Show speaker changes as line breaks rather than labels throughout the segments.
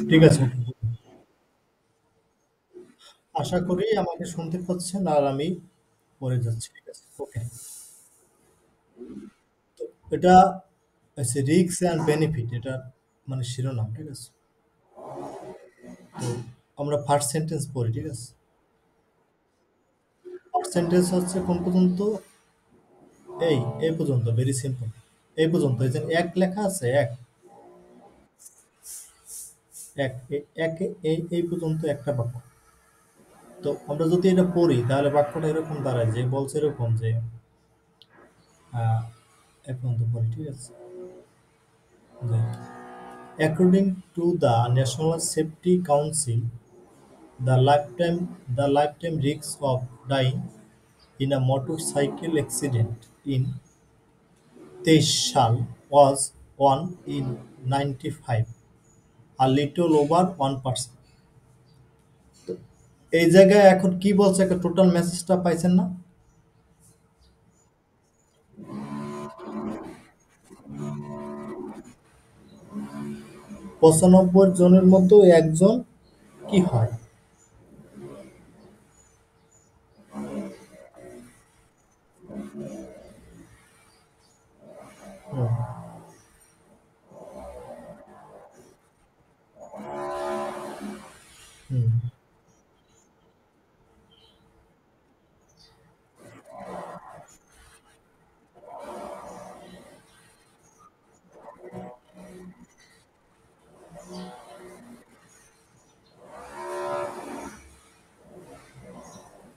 ঠিক আছে, ওকে। আশা করি আমাকে শুনতে পাচ্ছেন আর আমি পড়ে যাচ্ছি। ঠিক আছে, ওকে। এটা হচ্ছে রিস্ক অ্যান্ড বেনিফিট, এটা মানে শিরোনাম। ঠিক আছে, তো আমরা ফার্স্ট সেন্টেন্স পড়ি। ঠিক আছে, ফার্স্ট সেন্টেন্স হচ্ছে কোন পর্যন্ত? এই এই পর্যন্ত, ভেরি সিম্পল। এই পর্যন্ত, এই যে এক লেখা আছে, এক এক এক এই পর্যন্ত একটা বাক্য। তো আমরা যদি এটা পড়ি তাহলে বাক্যটা এরকম দাঁড়ায়, যে বলছে এরকম যে আহ, এক পর্যন্ত পড়ি। ঠিক আছে, যে according to the National Safety Council, the lifetime risk of dying in a motorcycle accident in 23 সাল was 1 in 95, a little over 1%. এই জায়গায় এখন কি বলছে, একটা টোটাল মেসেজটা পাইছেন না? 95 জনের মধ্যে একজন কি হয়? হুম, হুম,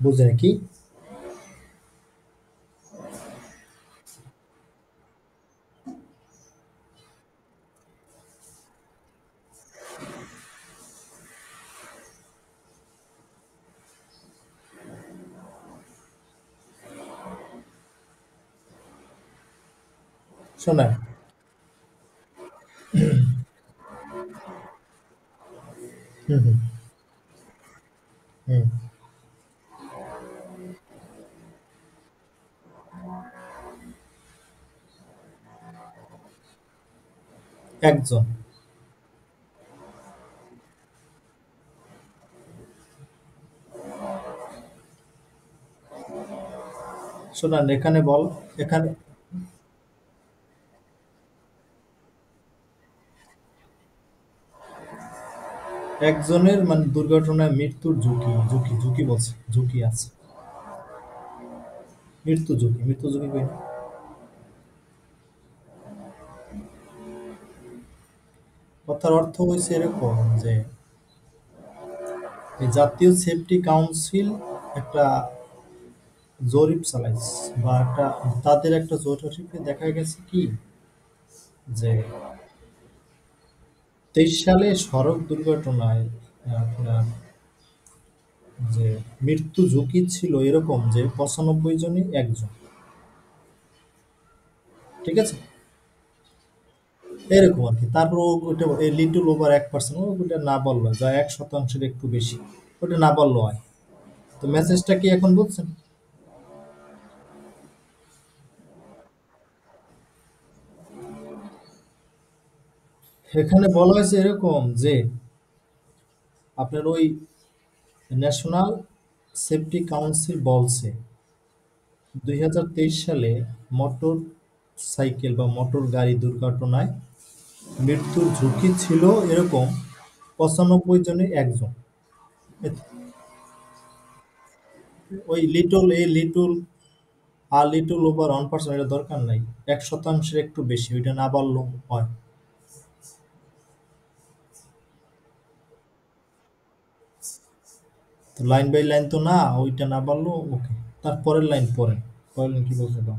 বুঝলেন কি? শোনেন। হুম, হুম, হুম, একজন। শোনেন, এখানে বল, এখানে একজনের মানে দুর্ঘটনায় মৃত্যুর ঝুঁকি, ঝুঁকি ঝুঁকি বলছে, ঝুঁকি আছে। মৃত্যু ঝুঁকি, মৃত্যু ঝুঁকি কই না? কথার অর্থ হয়েছে এরকম যে এই জাতীয় সেফটি কাউন্সিল একটা জরিপ চালাইছে, বা একটা তাদের একটা জরিপে দেখা গেছে কি, যে 23 সালে সড়ক দুর্ঘটনায় আপনার যে মৃত্যু ঝুঁকি ছিল এরকম যে 95 জনই একজন। ঠিক আছে, এরকম আর কি। তারপর ওটা এই লিটল ওভার 1%, ওটা না বললো যা 1% একটু বেশি, ওটা না বললো হয়। তো মেসেজটা কি এখন বুঝছেন? এখানে বলা হয়েছে এরকম যে আপনার ওই ন্যাশনাল সেফটি কাউন্সিল বলছে 2023 সালে মোটর সাইকেল বা মোটর গাড়ি দুর্ঘটনায় মৃত্যুর ঝুঁকি ছিল এরকম 95 জনে একজন। ওই লিটল এ লিটল আর লিটল ওভার 1%, এটা দরকার নাই। 1%-এর একটু বেশি, ওইটা না বললেও হয়। তো লাইন বাই লাইন তো না, ওইটা না বললেও ওকে। তারপরের লাইন পড়েন, পরের লাইন কি বলছে দাও।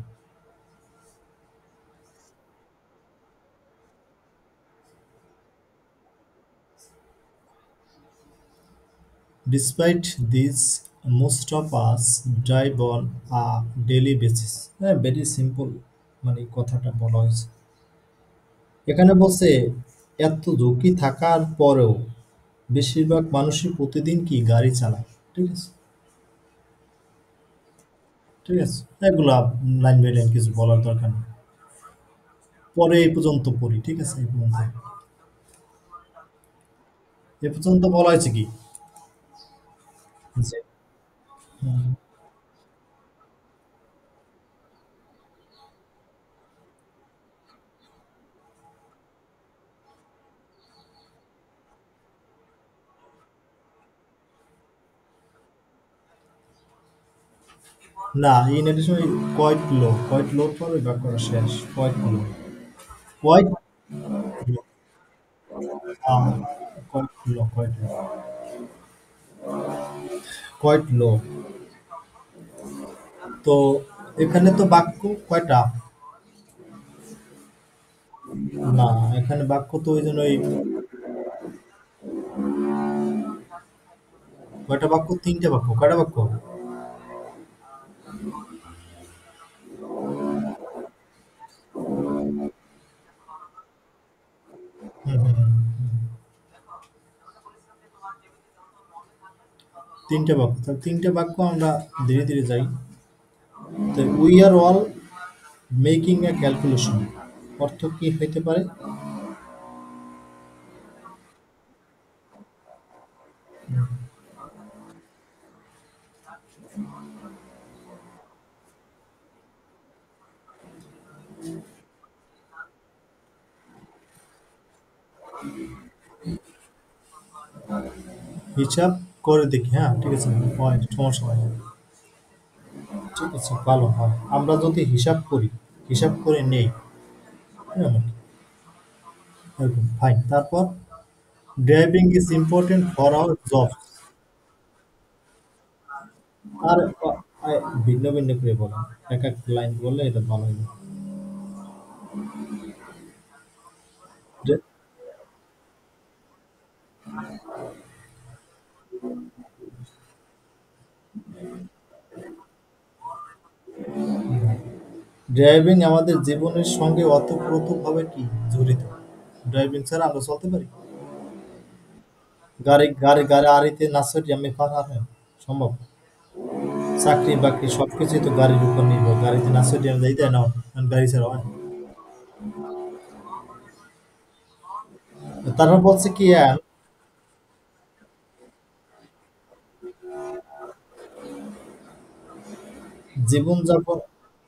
Despite this, most of us drive on a daily basis. হ্যাঁ, ভেরি সিম্পল, মানে কথাটা বলা হয়েছে। এখানে বলছে এত ঝুঁকি থাকার পরেও বেশিরভাগ মানুষই প্রতিদিন কি গাড়ি চালায়। ঠিক আছে, ঠিক আছে, এগুলা লাইন বাই লাইন কিছু বলার দরকার নেই। পরে এই পর্যন্ত পড়ি, ঠিক আছে? এ পর্যন্ত বলা হয়েছে কি যে হুম, না ইন এডিশন কোয়াইট লোর পর ওই বাক্যটা শেষ। কোয়াইট কোয়াইট লো কোয়াইট লো। তো এখানে তো বাক্য কয়টা? না, এখানে বাক্য তো ওই জন্য ওই কয়টা বাক্য? তিনটে বাক্য। কয়টা বাক্য? হুম, হুম, হুম, তিনটে বাক্য। তাহলে তিনটে বাক্য আমরা ধীরে ধীরে যাই। তো we are all making A calculation অর্থ কি হইতে পারে? হিসাব করে দেখি, হ্যাঁ ঠিক আছে, পয়েন্ট, সমস্যা নাই। ঠিক আছে, ভালো হয় আমরা যদি হিসাব করি, হিসাব করে নেই, এরকম এরকম ফাইন। তারপর driving is important for our job. আর ভিন্ন ভিন্ন করে বলেন, এক এক লাইন বললে এটা ভালো হবে। ড্রাইভিং আমাদের জীবনের সঙ্গে ওতপ্রোতভাবে কি জড়িত? ড্রাইভিং ছাড়া আমরা চলতে পারি? গাড়ি আড়িতে না চড়ে আমি পার হয় সম্ভব? চাকরি বাকরি সবকিছুই তো গাড়ির উপর নির্ভর, গাড়িতে না চড়ে আমি যাইতে না, কারণ গাড়ি ছাড়া হয়? তারপর বলছে কি জীবনযাপন,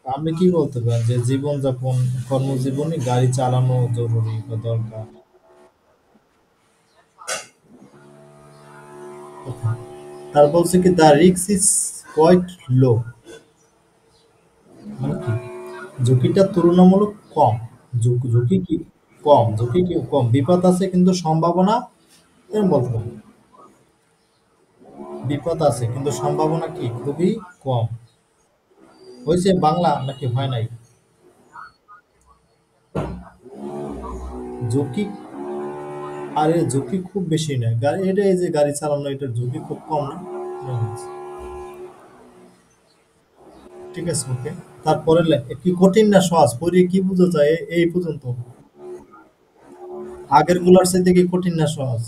আপনি কি বলতে পারেন যে জীবনযাপন, কর্মজীবনে গাড়ি চালানো জরুরি বা দরকার? তার বলছে কি দ্য রিস্ক ইজ কোয়াইট লো, মানে কি ঝুঁকিটা তুলনামূলক কম। ঝুঁকি কি কম, ঝুঁকি কি কম, বিপদ আছে কিন্তু সম্ভাবনা, এরকম বলতে পারি। বিপদ আছে কিন্তু সম্ভাবনা কি খুবই কম। হয়েছে বাংলা নাকি হয় নাই? ঝুঁকি, আরে ঝুঁকি খুব বেশি নয় গাড়ি, এটা এই যে গাড়ি চালানো এটার ঝুঁকি খুব কম না, এরকম বলছে। ঠিক আছে, ওকে। তারপরে কি কঠিন না সহজ পড়ে কি বুঝা যায় এই পর্যন্ত? আগের গুলার চাইতে কি কঠিন না সহজ?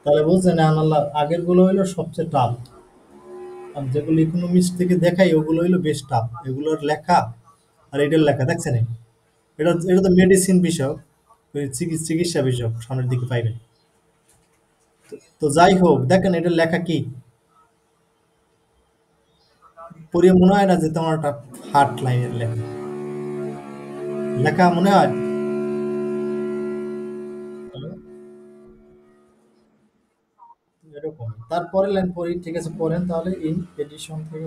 তাহলে বুঝছেন আল্লাহ, আগের গুলো হইলো সবচেয়ে টাফ, আর যেগুলো ইকোনমিক্স থেকে দেখাই ওগুলো হইলো বেশ টাফ, এগুলোর লেখা আর এটার লেখা দেখছেন? এটা এটা তো মেডিসিন বিষয়, ওই চিকিৎসা বিষয় সামনের দিকে পাইবেন। তো যাই হোক, দেখেন এটার লেখা কি পড়িয়ে মনে হয় না যে তোমার একটা হার্ট লাইনের লেখা, লেখা মনে হয়? এরকম তারপরে লাইন পড়ি, ঠিক আছে পড়েন তাহলে ইন এডিশন থেকে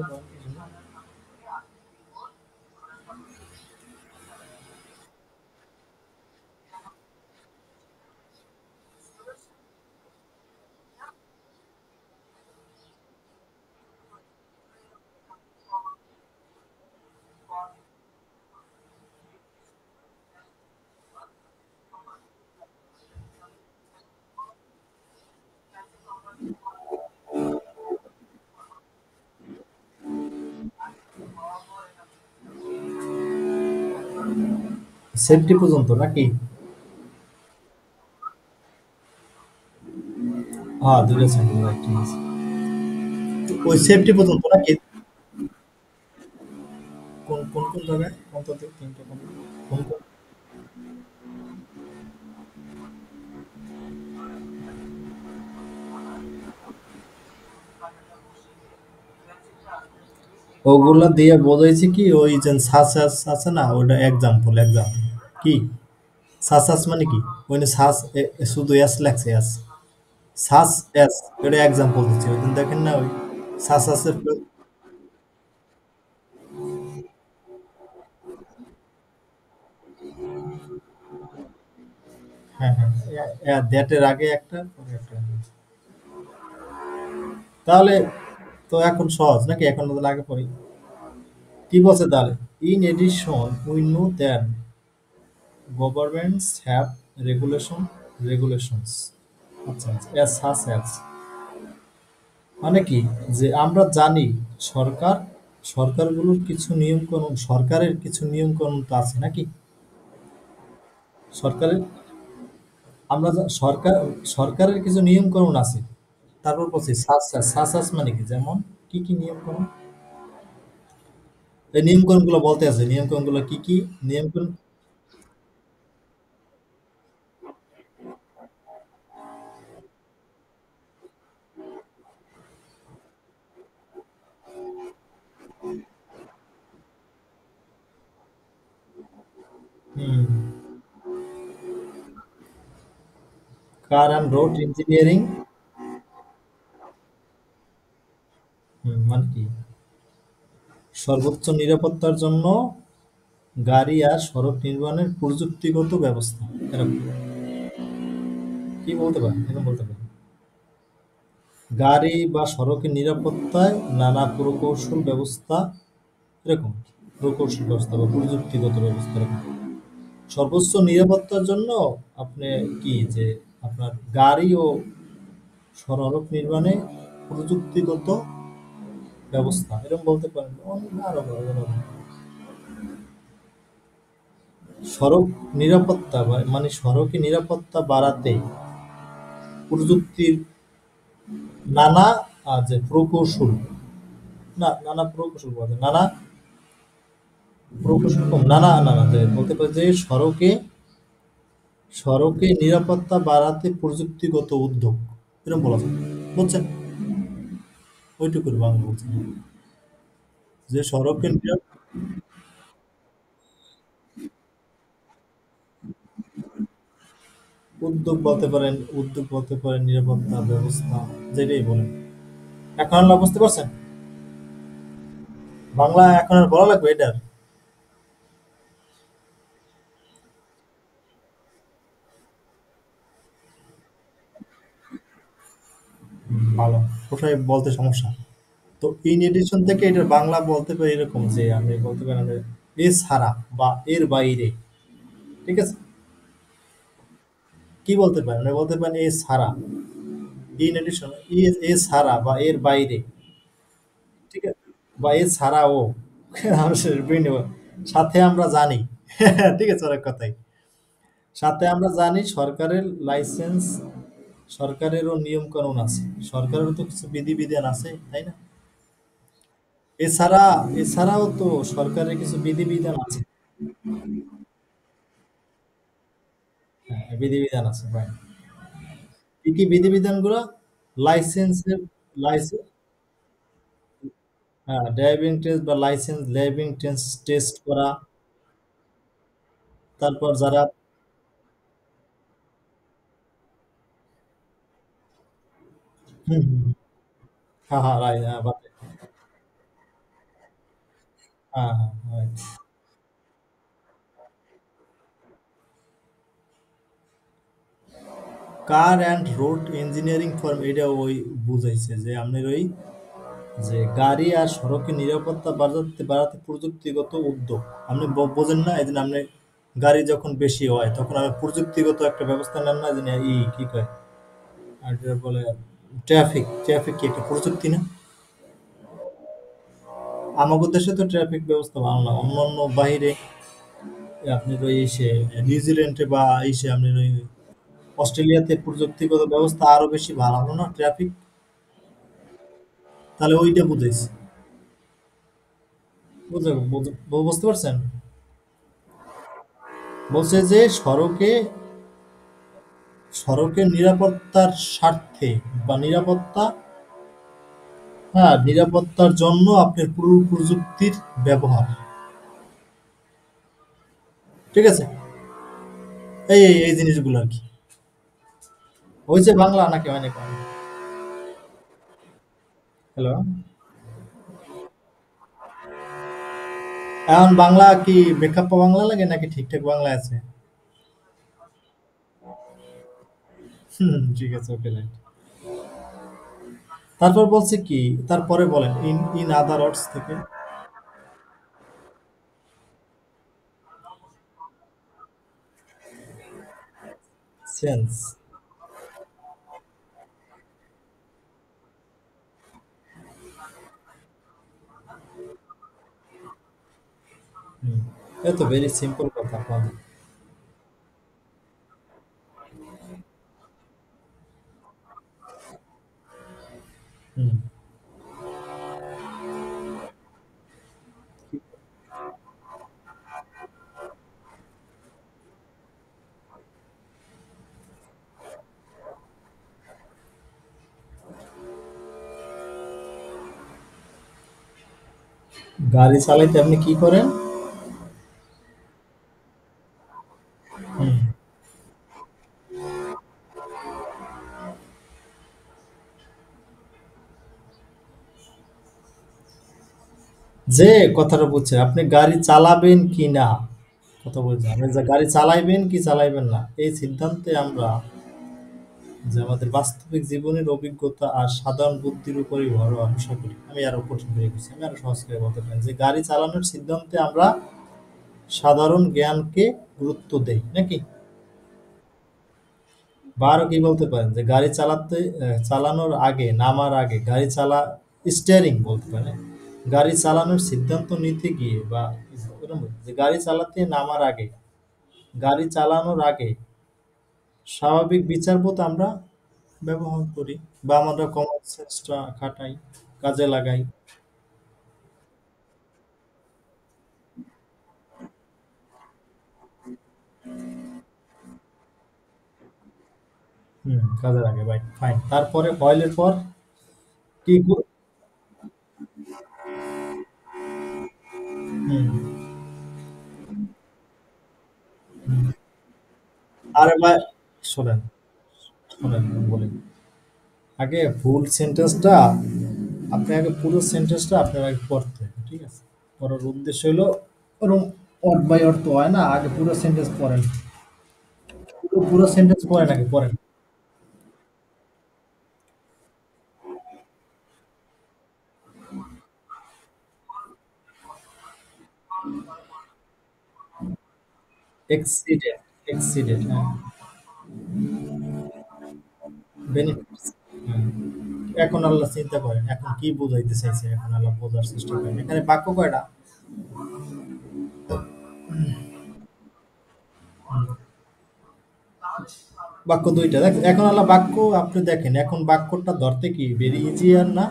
সেফটি পর্যন্ত নাকি? হ্যাঁ, দুটো সেন্টেন্স রাইট, ঠিক আছে। তো ওই সেফটি পর্যন্ত নাকি? কোন কোন কোন জায়গায় অন্তত তিনটে কোন? কোন কোন- ওগুলা দিয়ে বোঝাইছি কি, ওই যে সাসাস আছে না, ওটা এক্সাম্পল এক্সাম্পল কি সাসাস মানে কি, ওই যে সাস শুধু এস লেখছে এস, সাস এস, এটা এক্সাম্পল দিচ্ছি, ওই দিন দেখেন না ওই সাসাসের। হ্যাঁ হ্যাঁ, দ্যাটের আগে একটা পরে একটা। তাহলে তো এখন সহজ নাকি, এখন তো আগে পরে কি বলছে তাহলে, in addition we know that governments have regulations, আচ্ছা আচ্ছা, অ্যাজ সাচ অ্যাজ, মানে কি, যে আমরা জানি সরকার, সরকারগুলোর কিছু নিয়ম কানুন, সরকারের কিছু নিয়ম কানুন তো আছে নাকি, সরকারের, আমরা সরকার, সরকারের কিছু নিয়ম কানুন আছে। তারপর বলছি সাসাস মানে কি, যেমন কি কি নিয়ম কানুন, এই নিয়ম কানুন গুলো বলতে আছে, নিয়ম কানুন গুলো কি কি নিয়ম কানুন। হুম, কার অ্যান্ড রোড ইঞ্জিনিয়ারিং, মানে কি, সর্বোচ্চ নিরাপত্তার জন্য গাড়ি আর সড়ক নির্মাণের প্রযুক্তিগত ব্যবস্থা, এরকম কি বলতে পারেন, এরকম বলতে পারেন, গাড়ি বা সড়কের নিরাপত্তায় নানা প্রকৌশল ব্যবস্থা, এরকম প্রকৌশল ব্যবস্থা বা প্রযুক্তিগত ব্যবস্থা এরকম। সর্বোচ্চ নিরাপত্তার জন্য আপনি কি যে আপনার গাড়ি ও সড়ক নির্মাণে প্রযুক্তিগত ব্যবস্থা, এরকম বলতে পারেন, আরো বড় বড়। সড়ক নিরাপত্তা মানে সড়কে নিরাপত্তা বাড়াতে প্রযুক্তির নানা যে প্রকৌশল, নানা প্রকৌশল বলে, নানা প্রকৌশল কম, নানা নানা যে বলতে পারে যে সড়কে, সড়কে নিরাপত্তা বাড়াতে প্রযুক্তিগত উদ্যোগ, এরকম বলা যায়, বুঝছেন, ওইটুকুর বাংলা বলছেন, যে সড়কের উদ্যোগ বলতে পারেন, উদ্যোগ বলতে পারেন, নিরাপত্তা ব্যবস্থা, যেটাই বলেন। এখন আল্লাহ বুঝতে পারছেন, বাংলা এখন আর বলা লাগবে এটার। ভালো, কোথায় বলতে সমস্যা, তো ইন এডিশন থেকে এটার বাংলা বলতে পারি এরকম, যে আমি বলতে পারি আমি এছাড়া বা এর বাইরে, ঠিক আছে, কি বলতে পারেন, আমি বলতে পারেন এছাড়া, ইন এডিশন, এছাড়া বা এর বাইরে, ঠিক আছে, বা এছাড়াও মানুষের বিভিন্ন, সাথে আমরা জানি ঠিক আছে, অনেক কথাই, সাথে আমরা জানি সরকারের লাইসেন্স, সরকারেরও নিয়ম কানুন আছে, সরকারেরও তো কিছু বিধিবিধান আছে, তাই না, এছাড়া, এছাড়াও তো সরকারের কিছু বিধিবিধান আছে, হ্যাঁ বিধিবিধান আছে ভাই, কি কি বিধিবিধান গুলো, লাইসেন্সের, লাইসেন্স, হ্যাঁ ড্রাইভিং টেস্ট বা লাইসেন্স ড্রাইভিং টেস্ট টেস্ট করা, তারপর যারা, হুম হুম, হ্যাঁ হ্যাঁ রাইট, হ্যাঁ হ্যাঁ হ্যাঁ right. Car and road engineering farm, এটা ওই বুঝাইছে যে আপনার ওই যে গাড়ি আর সড়কের নিরাপত্তা বাড়াতে বাড়াতে প্রযুক্তিগত উদ্যোগ, আপনি বোঝেন না, এই জন্য আপনি গাড়ি যখন বেশি হয় তখন আমি প্রযুক্তিগত একটা ব্যবস্থা নেন না, যে কি কয়, আর যেটা বলে ট্রাফিক, ট্রাফিক কি একটা প্রযুক্তি না, আমাদের দেশে তো ট্রাফিক ব্যবস্থা ভালো না, অন্যান্য বাইরে আপনার ওই এসে নিউজিল্যান্ডে বা এসে আপনার ওই অস্ট্রেলিয়াতে প্রযুক্তিগত ব্যবস্থা আরো বেশি ভালো না ট্রাফিক, তাহলে ওইটা বুঝাইছি, বুঝতে পারছেন, বলছে যে সড়কের নিরাপত্তার স্বার্থে বা নিরাপত্তার জন্য আপনার পুরো প্রযুক্তির ব্যবহার। ঠিক আছে? এই জিনিসগুলো আর কি। হয়েছে বাংলা নাকি অনেক? হ্যালো। এখন বাংলা কি বেখাপ্পা বাংলা লাগে নাকি ঠিকঠাক বাংলা আছে? ঠিক আছে, ওকে, রাইট। তারপর বলছে কি, তারপরে বলেন ইন ইন আদার ওয়ার্ডস থেকে সেন্স। এ তো ভেরি সিম্পল কথা আপনাদের। হুম। গাড়ি চালাইতে আপনি কি করেন? হুম। যে কথাটা বলছেন, আপনি গাড়ি চালাবেন কি না, কথা বলছেন আপনি যে গাড়ি চালাইবেন কি চালাইবেন না, এই সিদ্ধান্তে আমরা যে আমাদের বাস্তবিক জীবনের অভিজ্ঞতা আর সাধারণ বুদ্ধির উপরই ভরসা করি। আমি আরো কঠিন করে গেছি, আমি আরো সহজ করে বলতে পারি যে গাড়ি চালানোর সিদ্ধান্তে আমরা সাধারণ জ্ঞানকে গুরুত্ব দেই নাকি? বা আরো কি বলতে পারেন যে গাড়ি চালানোর আগে, নামার আগে গাড়ি স্টিয়ারিং বলতে পারেন। গাড়ি চালানোর সিদ্ধান্ত নিতে গিয়ে বা এরকম যে গাড়ি চালাতে নামার আগে, গাড়ি চালানোর আগে স্বাভাবিক বিচারবোধ আমরা ব্যবহার করি বা আমরা কমন সেন্সটা খাটাই, কাজে লাগাই। কাজে লাগে, ভাই, ফাইন। তারপরে বয়েলের পর কি? হুম। আরে ভাই, শোনেন, শোনেন, বলি। আগে ফুল সেন্টেন্সটা, আপনি আগে পুরো সেন্টেন্সটা আপনার আগে পড়তে হবে, ঠিক আছে? পড়ার উদ্দেশ্য হলো ওরকম ওয়ার্ড বাই ওয়ার্ড তো হয় না, আগে পুরো সেন্টেন্স পড়েন। পুরো সেন্টেন্স পড়েন, আগে পড়েন। এক্সিডেন্ট, এক্সিডেন্ট, হ্যাঁ। বেনিফিটস। হ্যাঁ। এখন আল্লাহ চিন্তা করেন, এখন কি বোঝাইতে চাইছে, এখন আল্লাহ বোঝার চেষ্টা করেন। এখানে বাক্য কয়টা? বাক্য দুইটা। দেখ, এখন আল্লাহ বাক্য আপনি দেখেন, এখন বাক্যটা ধরতে কি ভেরি ইজি আর না?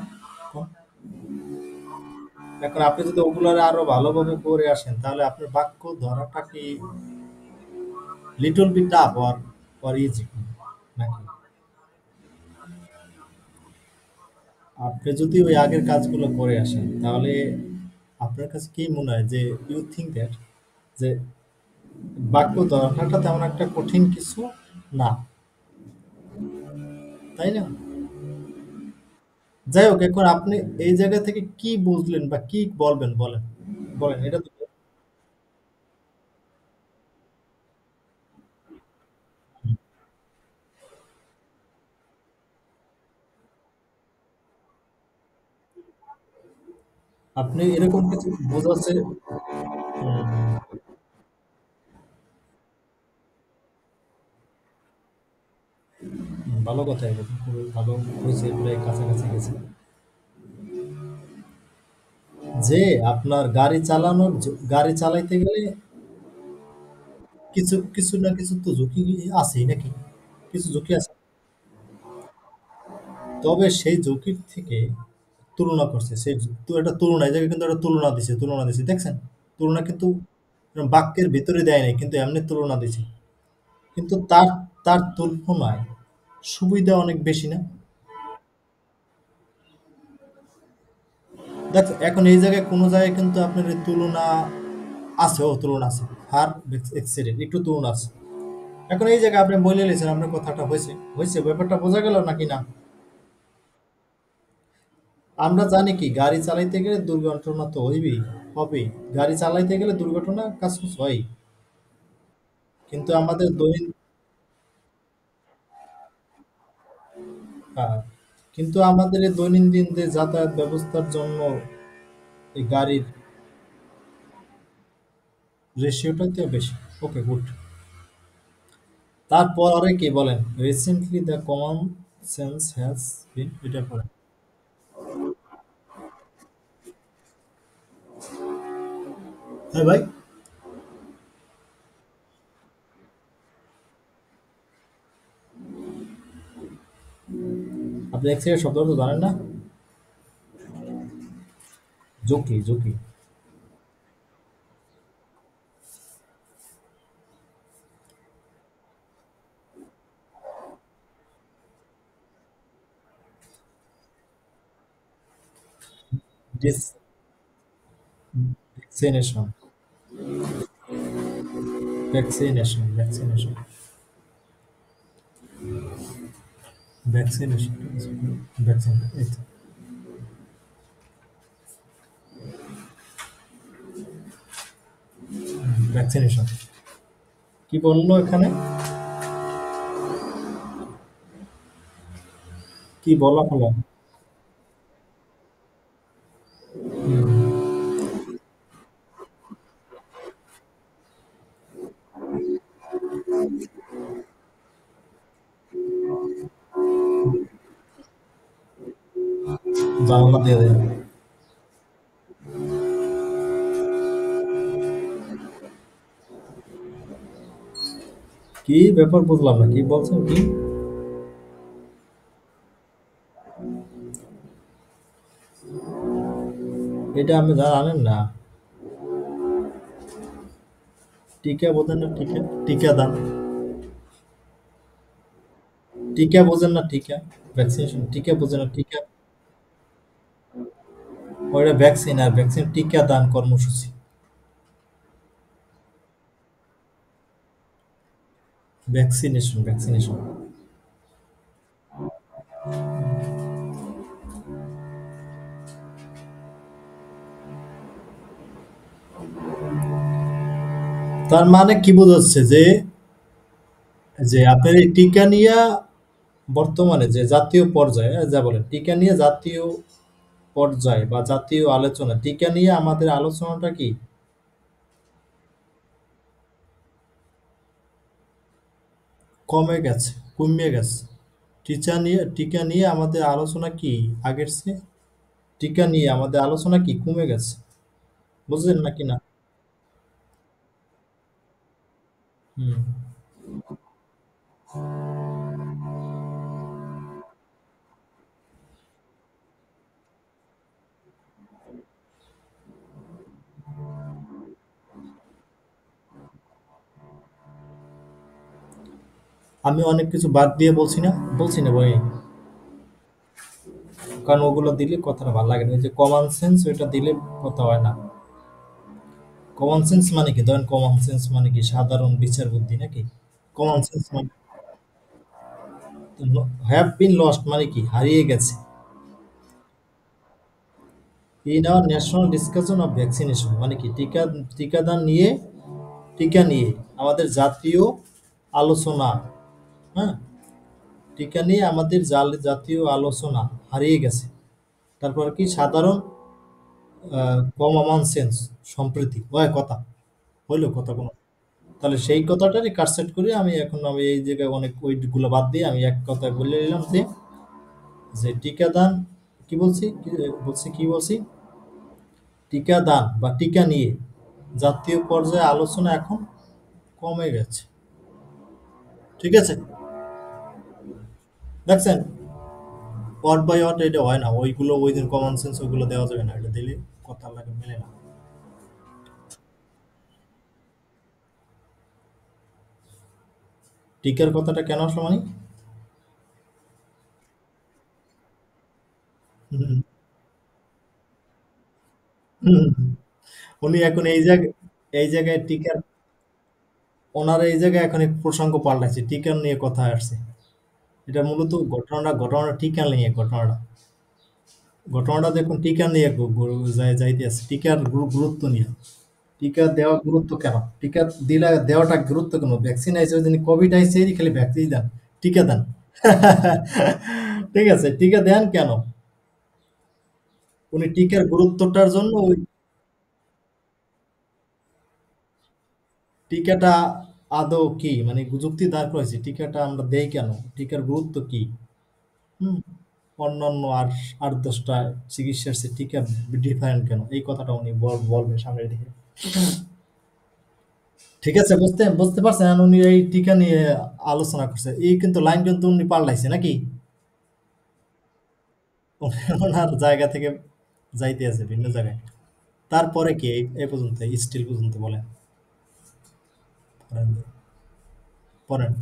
এখন আপনি যদি ওগুলার আরো ভালোভাবে করে আসেন তাহলে আপনার বাক্য ধরাটা কি little bit tough or easy নাকি? আপনি যদি ওই আগের কাজগুলো করে আসেন তাহলে আপনার কাছে কি মনে হয় যে ইউ থিঙ্ক দ্যাট যে বাক্য ধরাটা তেমন একটা কঠিন কিছু না, তাই না? যাই হোক, এখন আপনি এই জায়গা থেকে কি বুঝলেন বা কি বলবেন, বলেন, বলেন এটা তো। আপনি এরকম কিছু বোঝাচ্ছে। ভালো কথা, এটা তো খুবই ভালো হয়েছে, প্রায় কাছাকাছি গেছে। যে আপনার গাড়ি চালাইতে গেলে কিছু কিছু না কিছু তো ঝুঁকি আছেই নাকি? কিছু ঝুঁকি আছে। তবে সেই ঝুঁকির থেকে তুলনা করছে, সেই তো একটা তুলনা, এই জায়গায় কিন্তু একটা তুলনা দিছে, দেখছেন? তুলনা কিন্তু কারণ বাক্যের ভিতরে দেয় নাই কিন্তু এমনি তুলনা দিছে। কিন্তু তার তার তুলনায় সুবিধা অনেক বেশি না? দেখ এখন এই জায়গায় কোনো জায়গায় কিন্তু আপনার এই তুলনা আছে, ও তুলনা আছে। হার এক্সিডেন্ট একটু তুলনা আছে। এখন এই জায়গায় আপনি বলে নিয়েছেন আপনার কথাটা হয়েছে, হয়েছে ব্যাপারটা বোঝা গেল নাকি না? আমরা জানি কি গাড়ি চালাইতে গেলে দুর্ঘটনা তো হইবেই, হবেই। গাড়ি চালাইতে গেলে দুর্ঘটনা কাজ হয়। কিন্তু আমাদের হ্যাঁ, কিন্তু আমাদের এই দৈনন্দিন যে যাতায়াত ব্যবস্থার জন্য এই গাড়ির রেশিওটাই তো বেশি। ওকে, গুড। তারপর আরে কি বলেন, recently the common sense has been, এটা পড়েন। হ্যাঁ ভাই, আপনি এক্সিডেন্ট শব্দ তো জানেন না? ঝুঁকি, ঝুঁকি। This vaccination, vaccination, vaccination, vaccination, vaccine, vaccination. কি বললো এখানে? কি বলা হলো? জানালা দিয়ে দেয়। কি ব্যাপার বুঝলাম না, কি বলছেন কি? এটা আমি জানেন না? টিকা বোঝেন না? টিকা, টিকা দান, টিকা বোঝেন না? টিকা, ভ্যাকসিনেশন, টিকা বোঝেন না? টিকা, ওটা ভ্যাকসিন, আর ভ্যাকসিন টিকা দান কর্মসূচি। Vaccination, vaccination. তার মানে কি বোঝাচ্ছে যে, যে আপনার এই টিকা নিয়ে বর্তমানে যে জাতীয় পর্যায়ে, যা বলেন টিকা নিয়ে জাতীয় পর্যায়ে বা জাতীয় আলোচনা, টিকা নিয়ে আমাদের আলোচনাটা কি কমে গেছে, কমে গেছে। টিকা নিয়ে আমাদের আলোচনা কি আগের চেয়ে, টিকা নিয়ে আমাদের আলোচনা কি কমে গেছে? বুঝলেন নাকি না? হুম। আমি অনেক কিছু বাদ দিয়ে বলছি না, বলছি না ভাই? কারণ ওগুলো দিলে কথাটা ভালো লাগে না। ওই যে কমন সেন্স, ওইটা দিলে কথা হয় না। কমন সেন্স মানে কি? ধরেন কমন সেন্স মানে কি? সাধারণ বিচার বুদ্ধি নাকি? কমন সেন্স মানে হ্যাভ বিন লস্ট মানে কি? হারিয়ে গেছে। In our national discussion of vaccination মানে কি? টিকাদান নিয়ে, টিকা নিয়ে আমাদের জাতীয় আলোচনা, হ্যাঁ, টিকা নিয়ে আমাদের জাতীয় আলোচনা হারিয়ে গেছে। তারপর কি? সাধারণ কমন সেন্স, সম্প্রীতি, ওই কথা হইলো কথা কোনো। তাহলে সেই কথাটারই কাটসেট করে আমি এই জায়গায় অনেক ওইগুলো বাদ দিয়ে আমি এক কথায় বলে নিলাম যে, যে টিকাদান, কি বলছি, কি বলছি, টিকাদান বা টিকা নিয়ে জাতীয় পর্যায়ে আলোচনা এখন কমে গেছে। ঠিক আছে? দেখছেন, ওয়ার্ড বাই ওয়ার্ড এটা হয় না, ওইগুলো ওই দিন কমন সেন্স ওইগুলো দেওয়া যাবে না, এটা দিলে কথা লাগে মেলে না। টিকার কথাটা কেন আসলো মানে? হুম, হুম, উনি এখন এই জায়গায় টিকার ওনার এই জায়গায় এখন এক প্রসঙ্গ পাল্টাইছে। টিকার নিয়ে কথা আসছে। এটা মূলত ঘটনাটা টিকা নিয়ে ঘটনাটা। ঘটনাটা দেখুন টিকা নিয়ে যাইতে আছে। টিকার গুরুত্ব নিয়ে। টিকা দেওয়া গুরুত্ব কেন? টিকা দিলা দেওয়াটা গুরুত্ব কেন? ভ্যাকসিন আইছে ওইদিন কোভিড আইছে খালি ভ্যাকসিন দেন। টিকা দেন। ঠিক আছে, টিকা দেন কেন? উনি টিকার গুরুত্বটার জন্য ওই টিকাটা আদৌ কি মানে যুক্তি দাঁড় করেছে টিকাটা আমরা দেই কেন? টিকার গুরুত্ব কি? হুম? অন্যান্য আর ১০টা চিকিৎসার চেয়ে টিকা ডিফারেন্ট কেন? এই কথাটা উনি বলবেন সামনের দিকে। ঠিক আছে, বুঝতে পারছেন উনি এই টিকা নিয়ে আলোচনা করছে। এই কিন্তু লাইন কিন্তু উনি পাল্টাইছে নাকি? ওনার জায়গা থেকে যাইতে আছে ভিন্ন জায়গায়। তারপরে কি এই পর্যন্ত স্টিল পর্যন্ত বলেন। পড়েন পড়েন।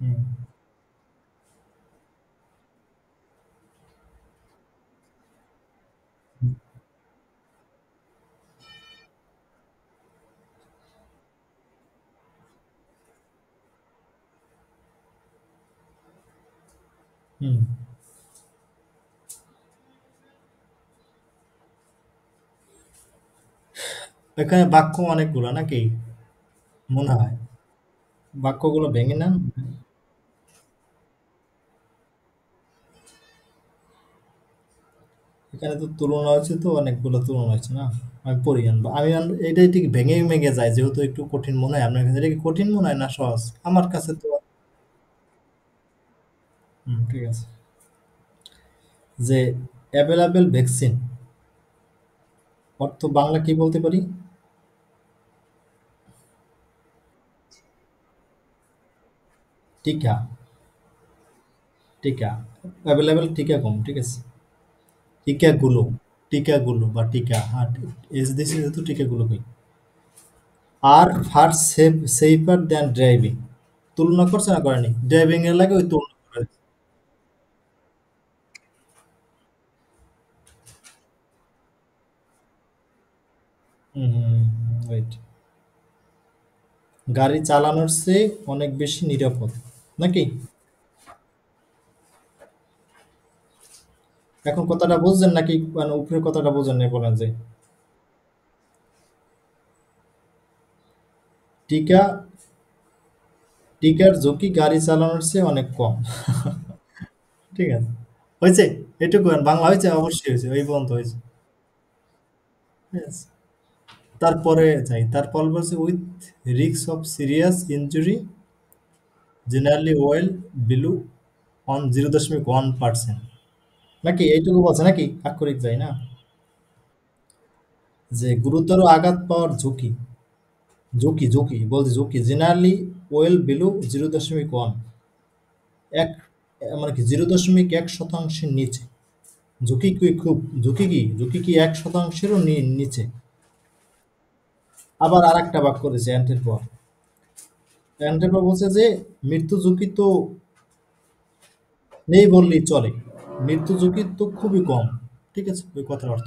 হুম, হুম। এখানে বাক্য অনেকগুলো নাকি? মনে হয়। বাক্যগুলো ভেঙে নেন। এখানে তো তুলনা হয়েছে তো অনেকগুলো তুলনা হয়েছে না? আমি পড়ি আনবো। এটাই ঠিক ভেঙে ভেঙে যায় যেহেতু একটু কঠিন মনে হয় আপনার কাছে। এটা কি কঠিন মনে হয় না সহজ? আমার কাছে তো ঠিক আছে। যে অ্যাভেলেবেল ভ্যাকসিন অর্থ বাংলা কি বলতে পারি? টিকা, টিকা। অ্যাভেলেবেল টিকা কম, ঠিক আছে? টিকাগুলো, টিকাগুলো বা টিকা, হ্যাঁ, এস দিছি যেহেতু টিকাগুলো কই। আর ফার সেফার দ্যান ড্রাইভিং। তুলনা করছে না করেনি? ড্রাইভিং এর লাগে ওই তুলনা করে। রাইট। গাড়ি চালানোর চেয়ে অনেক বেশি নিরাপদ। নাকি? এখন কথাটা বুঝছেন নাকি মানে উপরের কথাটা বুঝেন নাই বলেন যে টিকা টিকার ঝুঁকি গাড়ি চালানোর চেয়ে অনেক কম। ঠিক আছে। হয়েছে? এটুকু বাংলা হয়েছে? অবশ্যই হয়েছে। ওই পর্যন্ত হয়েছে। Yes. তারপরে যাই। তারপর বলছে with risk of serious injury generally well below on 0.1%। নাকি এইটুকু বলছে নাকি? আক্ষরিক যাই না? যে গুরুতর আঘাত পাওয়ার ঝুঁকি বলছি ঝুঁকি জেনারেলি ওয়েল বিলো 0.1 এক মানে কি 0.1% নিচে। ঝুঁকি কি খুব ঝুঁকি কি 1%-এরও নিচে। আবার আরেকটা বাক্য করেছে অ্যান্টের পর। অ্যান্টের পর বলছে যে মৃত্যু ঝুঁকি তো নেই বললেই চলে। মৃত্যু ঝুঁকি তো খুবই কম। ঠিক আছে? ওই কথার অর্থ।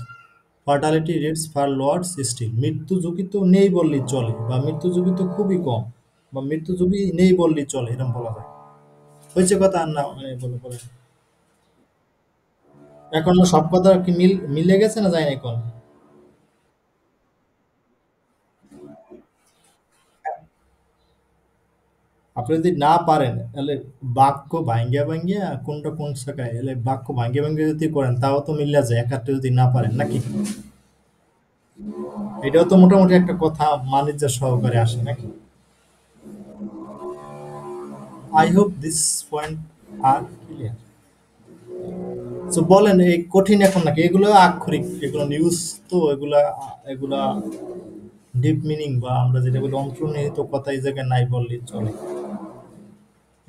Fertility rates far lowers still. মৃত্যু ঝুঁকি তো নেই বললেই চলে বা মৃত্যু ঝুঁকি তো খুবই কম বা মৃত্যু ঝুঁকি নেই বললেই চলে এরকম বলা যায়। হয়েছে কথা আর না মানে বলে। এখন সব কথা কি মিলে গেছে না যায় না এখন? আপনি যদি না পারেন তাহলে বাক্য ভাঙ্গিয়া কোনটা কোন জায়গায় এলে বাক্য ভাঙ্গিয়া যদি করেন তাও তো মিলে যায় একাত্রে যদি না পারেন নাকি? এটাও তো মোটামুটি একটা কথা মানিজ্য সহকারে আসে নাকি? I hope this point are clear. So বলেন এই কঠিন এখন নাকি এগুলো আক্ষরিক এগুলো নিউজ তো এগুলা ডিপ মিনিং বা আমরা যেটা বলি অন্তর্নিহিত কথা এই জায়গায় নাই বললেই চলে।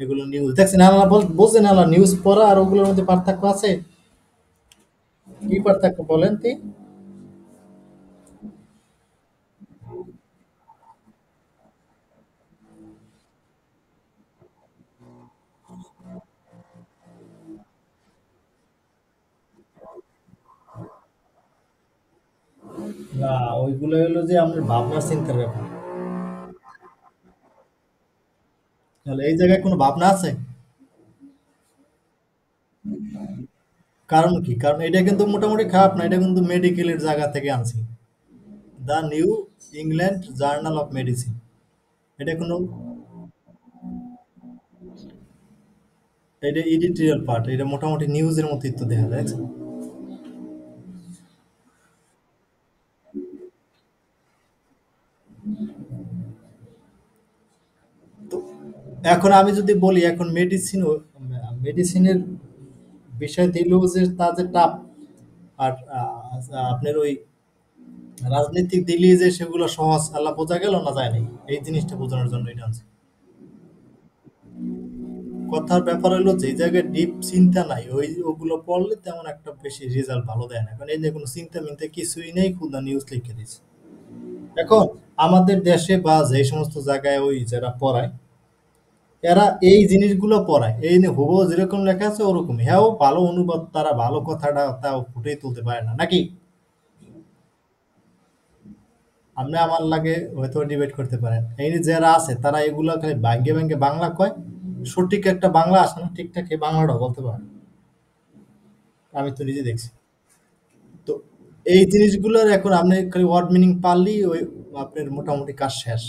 এগুলো নিউজ দেখছেন, আল্লাহ বোঝেন, আল্লাহ নিউজ পড়া আর ওগুলোর মধ্যে পার্থক্য আছে। কি পার্থক্য বলেন তুই? না, ওইগুলো হলো যে আমাদের ভাবনা চিন্তার ব্যাপার। তাহলে এই জায়গায় কোনো ভাবনা আছে? কারণ কি? কারণ এটা কিন্তু মোটামুটি খারাপ না, এটা কিন্তু মেডিকেলের জায়গা থেকে আনছি। The new England journal of medicine. এটা কোনো, এটা এডিটোরিয়াল পার্ট, এটা মোটামুটি নিউজের মতোই তো দেখা যায়। তো এখন আমি যদি বলি, এখন মেডিসিনের বিষয় দিলেও যে তা যে টাফ, আর আপনার ওই রাজনীতিক দিলেই যে সেগুলো সহজ, আল্লাহ বোঝা গেল না যায়নি। এই জিনিসটা বোঝানোর জন্য এটা আনছি। কথার ব্যাপার হলো যে জায়গায় ডিপ চিন্তা নাই, ওগুলো পড়লে তেমন একটা বেশি রেজাল্ট ভালো দেয় না, কারণ এই যে কোনো চিন্তা মিন্তা কিছুই নেই, খুদা নিউজ লিখে দিচ্ছে। এখন আমাদের দেশে বা যে সমস্ত জায়গায় ওই যারা পড়ায়, এরা এই জিনিসগুলো পড়ায়, এই যে হুবহু যেরকম লেখা আছে ওরকমই, হ্যাঁ ও ভালো অনুবাদ, তারা ভালো কথাটা তাও ফুটেই তুলতে পারে না নাকি? আপনি আমার লাগে হয়তো ডিবেট করতে পারেন, এই যে যারা আছে তারা এগুলা খালি ভাগ্যে ভাগ্যে বাংলা কয়, সঠিক একটা বাংলা আসে না ঠিকঠাক, এই বাংলাটাও বলতে পারে না। আমি তো নিজে দেখছি। তো এই জিনিসগুলোর এখন আপনি খালি ওয়ার্ড মিনিং পারলেই ওই আপনার মোটামুটি কাজ শেষ।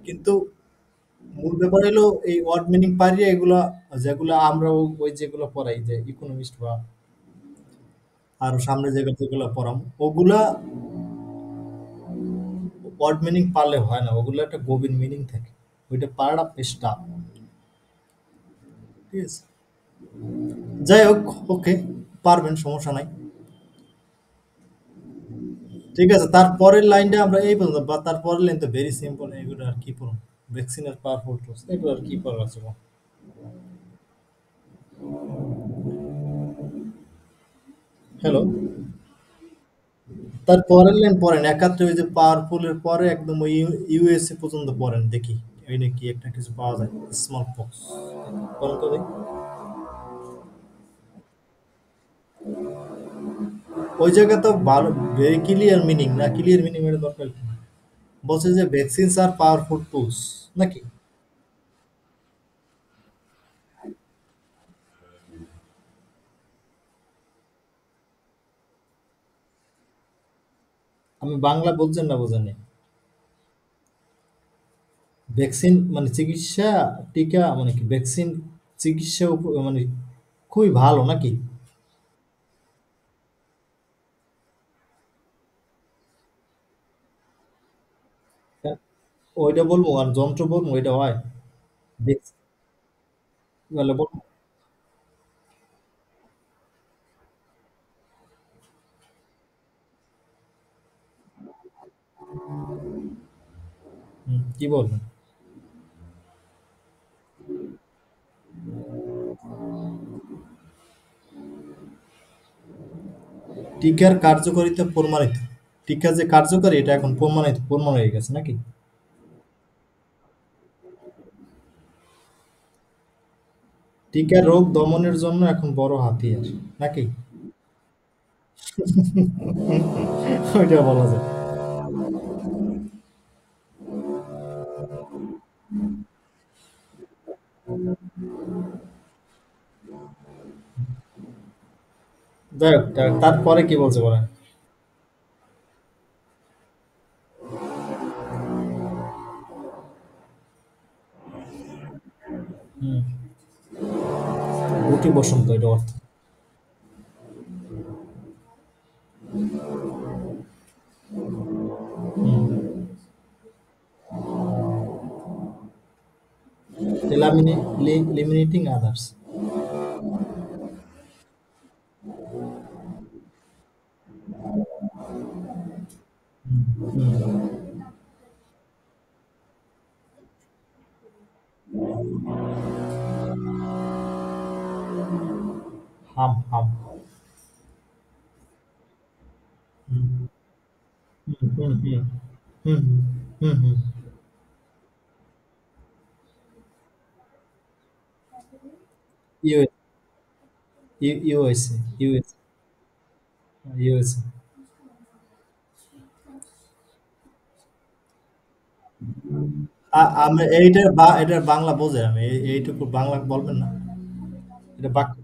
কিন্তু মূল ব্যাপার হলো এই ওয়ার্ড মিনিং পারিয়ে এগুলা, যেগুলো আমরা ওই যেগুলো পড়াই যে ইকোনমিস্ট বা আরো সামনে যেগুলো যেগুলো পড়াম, ওগুলা ওয়ার্ড মিনিং পারলে হয় না, ওগুলো একটা গভীর মিনিং থাকে, ওইটা পারাটা বেশ টাফ। ঠিক আছে, যাই হোক, ওকে, পারবেন, সমস্যা নাই। ঠিক আছে, তারপরের লাইনটা আমরা এই পর্যন্ত, বা তারপরের লাইন তো ভেরি সিম্পল, এগুলো আর কি পড়ুন। ভ্যাকসিনের পাওয়ারফুল টুলস, এগুলো আর কি পড়ার আছে বল? হ্যালো, তারপরের লাইন পড়েন একাত্রে, ওই যে পাওয়ারফুলের পরে একদম ওই ইউএসএ পর্যন্ত পড়েন দেখি, এই নাকি একটা কিছু পাওয়া যায়, স্মল পক্স। পড়েন তো দেখি। ওই জায়গা তো ভালো, ভেরি ক্লিয়ার মিনিং না, ক্লিয়ার মিনিং এর দরকার কি? বলছে যে ভ্যাকসিনস আর পাওয়ারফুল টুলস নাকি? আমি বাংলা বলছেন না বোঝেন? ভ্যাকসিন মানে চিকিৎসা, টিকা মানে কি, ভ্যাকসিন চিকিৎসা মানে খুবই ভালো নাকি? হ্যাঁ, ওইটা বলবো আর যন্ত্র বলবো, ওইটা হয়? বলে বলবো। কি বলবেন? টিকার কার্যকারিতা প্রমাণিত, টিকা যে কার্যকারী এটা এখন প্রমাণিত, প্রমাণ হয়ে গেছে নাকি? টিকা রোগ দমনের জন্য এখন বড় হাতিয়ার নাকি? ওইটা বলা যায়। যাই হোক, তারপরে কি বলছে বলেন? হুম, গুটি বসন্ত এটা অর্থ। Eliminating others. হাম হাম। হুম হুম হুম হুম হুম হুম হুম। U USA USA USA. আমি এটার বাংলা বোঝে, আমি এইটুকু বাংলা বলবেন না? এটা বাক্য,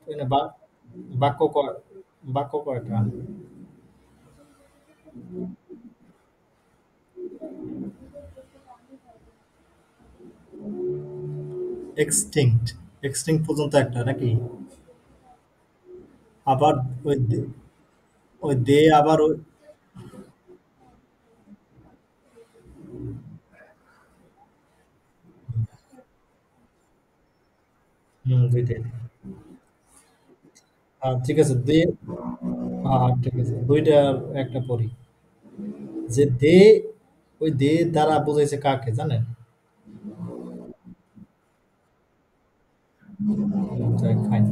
এটা বাক্য বাক্য কয়টা? এক্সটিংক্ট, এক্সটিংক্ট পর্যন্ত একটা নাকি? আবার ওই দে আবার ওই, দুইটাই। ঠিক আছে দে। ঠিক আছে, দুইটার একটা পড়ি। যে দে, ওই দে দ্বারা বোঝাইছে কাকে জানেন? ফাইন।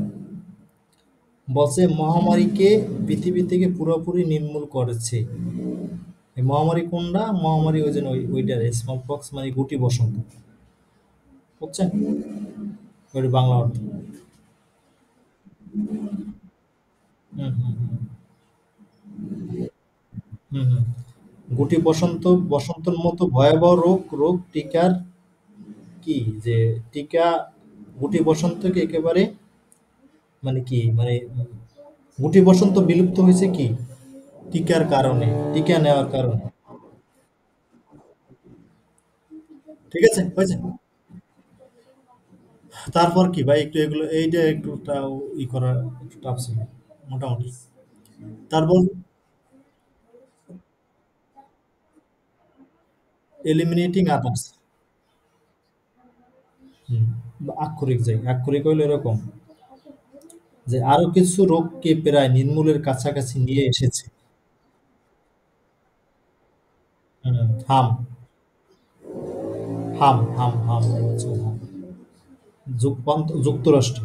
বলছে মহামারীকে পৃথিবী থেকে পুরোপুরি নির্মূল করেছে। এই মহামারী কোনটা? মহামারী ওই যে ওইটার স্মল পক্স মানে গুটি বসন্ত, বুঝছেন? ওইটা বাংলা অর্থ। হুম হুম হুম হুম হুম। গুটি বসন্ত, বসন্তের মতো ভয়াবহ রোগ, রোগ টিকার কি, যে টিকা গুটি বসন্তকে একেবারে মানে কি মানে গুটি বসন্ত বিলুপ্ত হয়েছে কি টিকার কারণে, টিকা নেওয়ার কারণে। ঠিক আছে, হয়েছে। তারপর কি ভাই, একটু এগুলো এইটা একটু ই করা একটু টাফ ছিল মোটামুটি। তারপর এলিমিনেটিং আদার্স। হুম। আক্ষরিক যাই, আক্ষরিক হইলো এরকম যে আরো কিছু রোগকে প্রায় নির্মূলের কাছাকাছি নিয়ে এসেছে। হাম হাম হাম হাম হচ্ছে হাম। যুক্তরাষ্ট্র।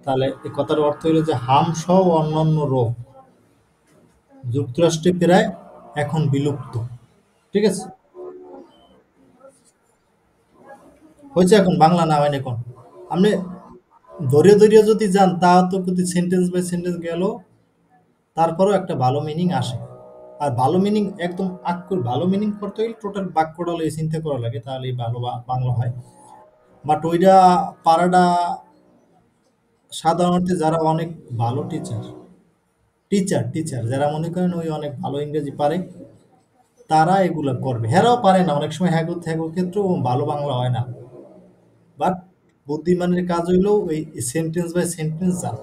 তাহলে এই কথার অর্থ হলো যে হাম সহ অন্যান্য রোগ যুক্তরাষ্ট্রে প্রায় এখন বিলুপ্ত। ঠিক আছে, হয়েছে এখন বাংলা না হয় না এখন। আপনি ধরে ধরে যদি যান তা তো যদি সেন্টেন্স বাই সেন্টেন্স গেল, তারপরেও একটা ভালো মিনিং আসে। আর ভালো মিনিং একদম আক্ষর ভালো মিনিং করতে গেলে টোটাল বাক্যটা লইয়ে চিন্তা করা লাগে, তাহলেই ভালো বাংলা হয়। বাট ওইটা পারাটা সাধারণত যারা অনেক ভালো টিচার, টিচার যারা মনে করেন ওই অনেক ভালো ইংরেজি পারে, তারা এগুলা করবে। হেরাও পারে না অনেক সময়, হ্যাগো থ্যাগোর ক্ষেত্রেও ভালো বাংলা হয় না। বাট বুদ্ধিমানের কাজ হইলো ওই সেন্টেন্স বাই সেন্টেন্স জানা।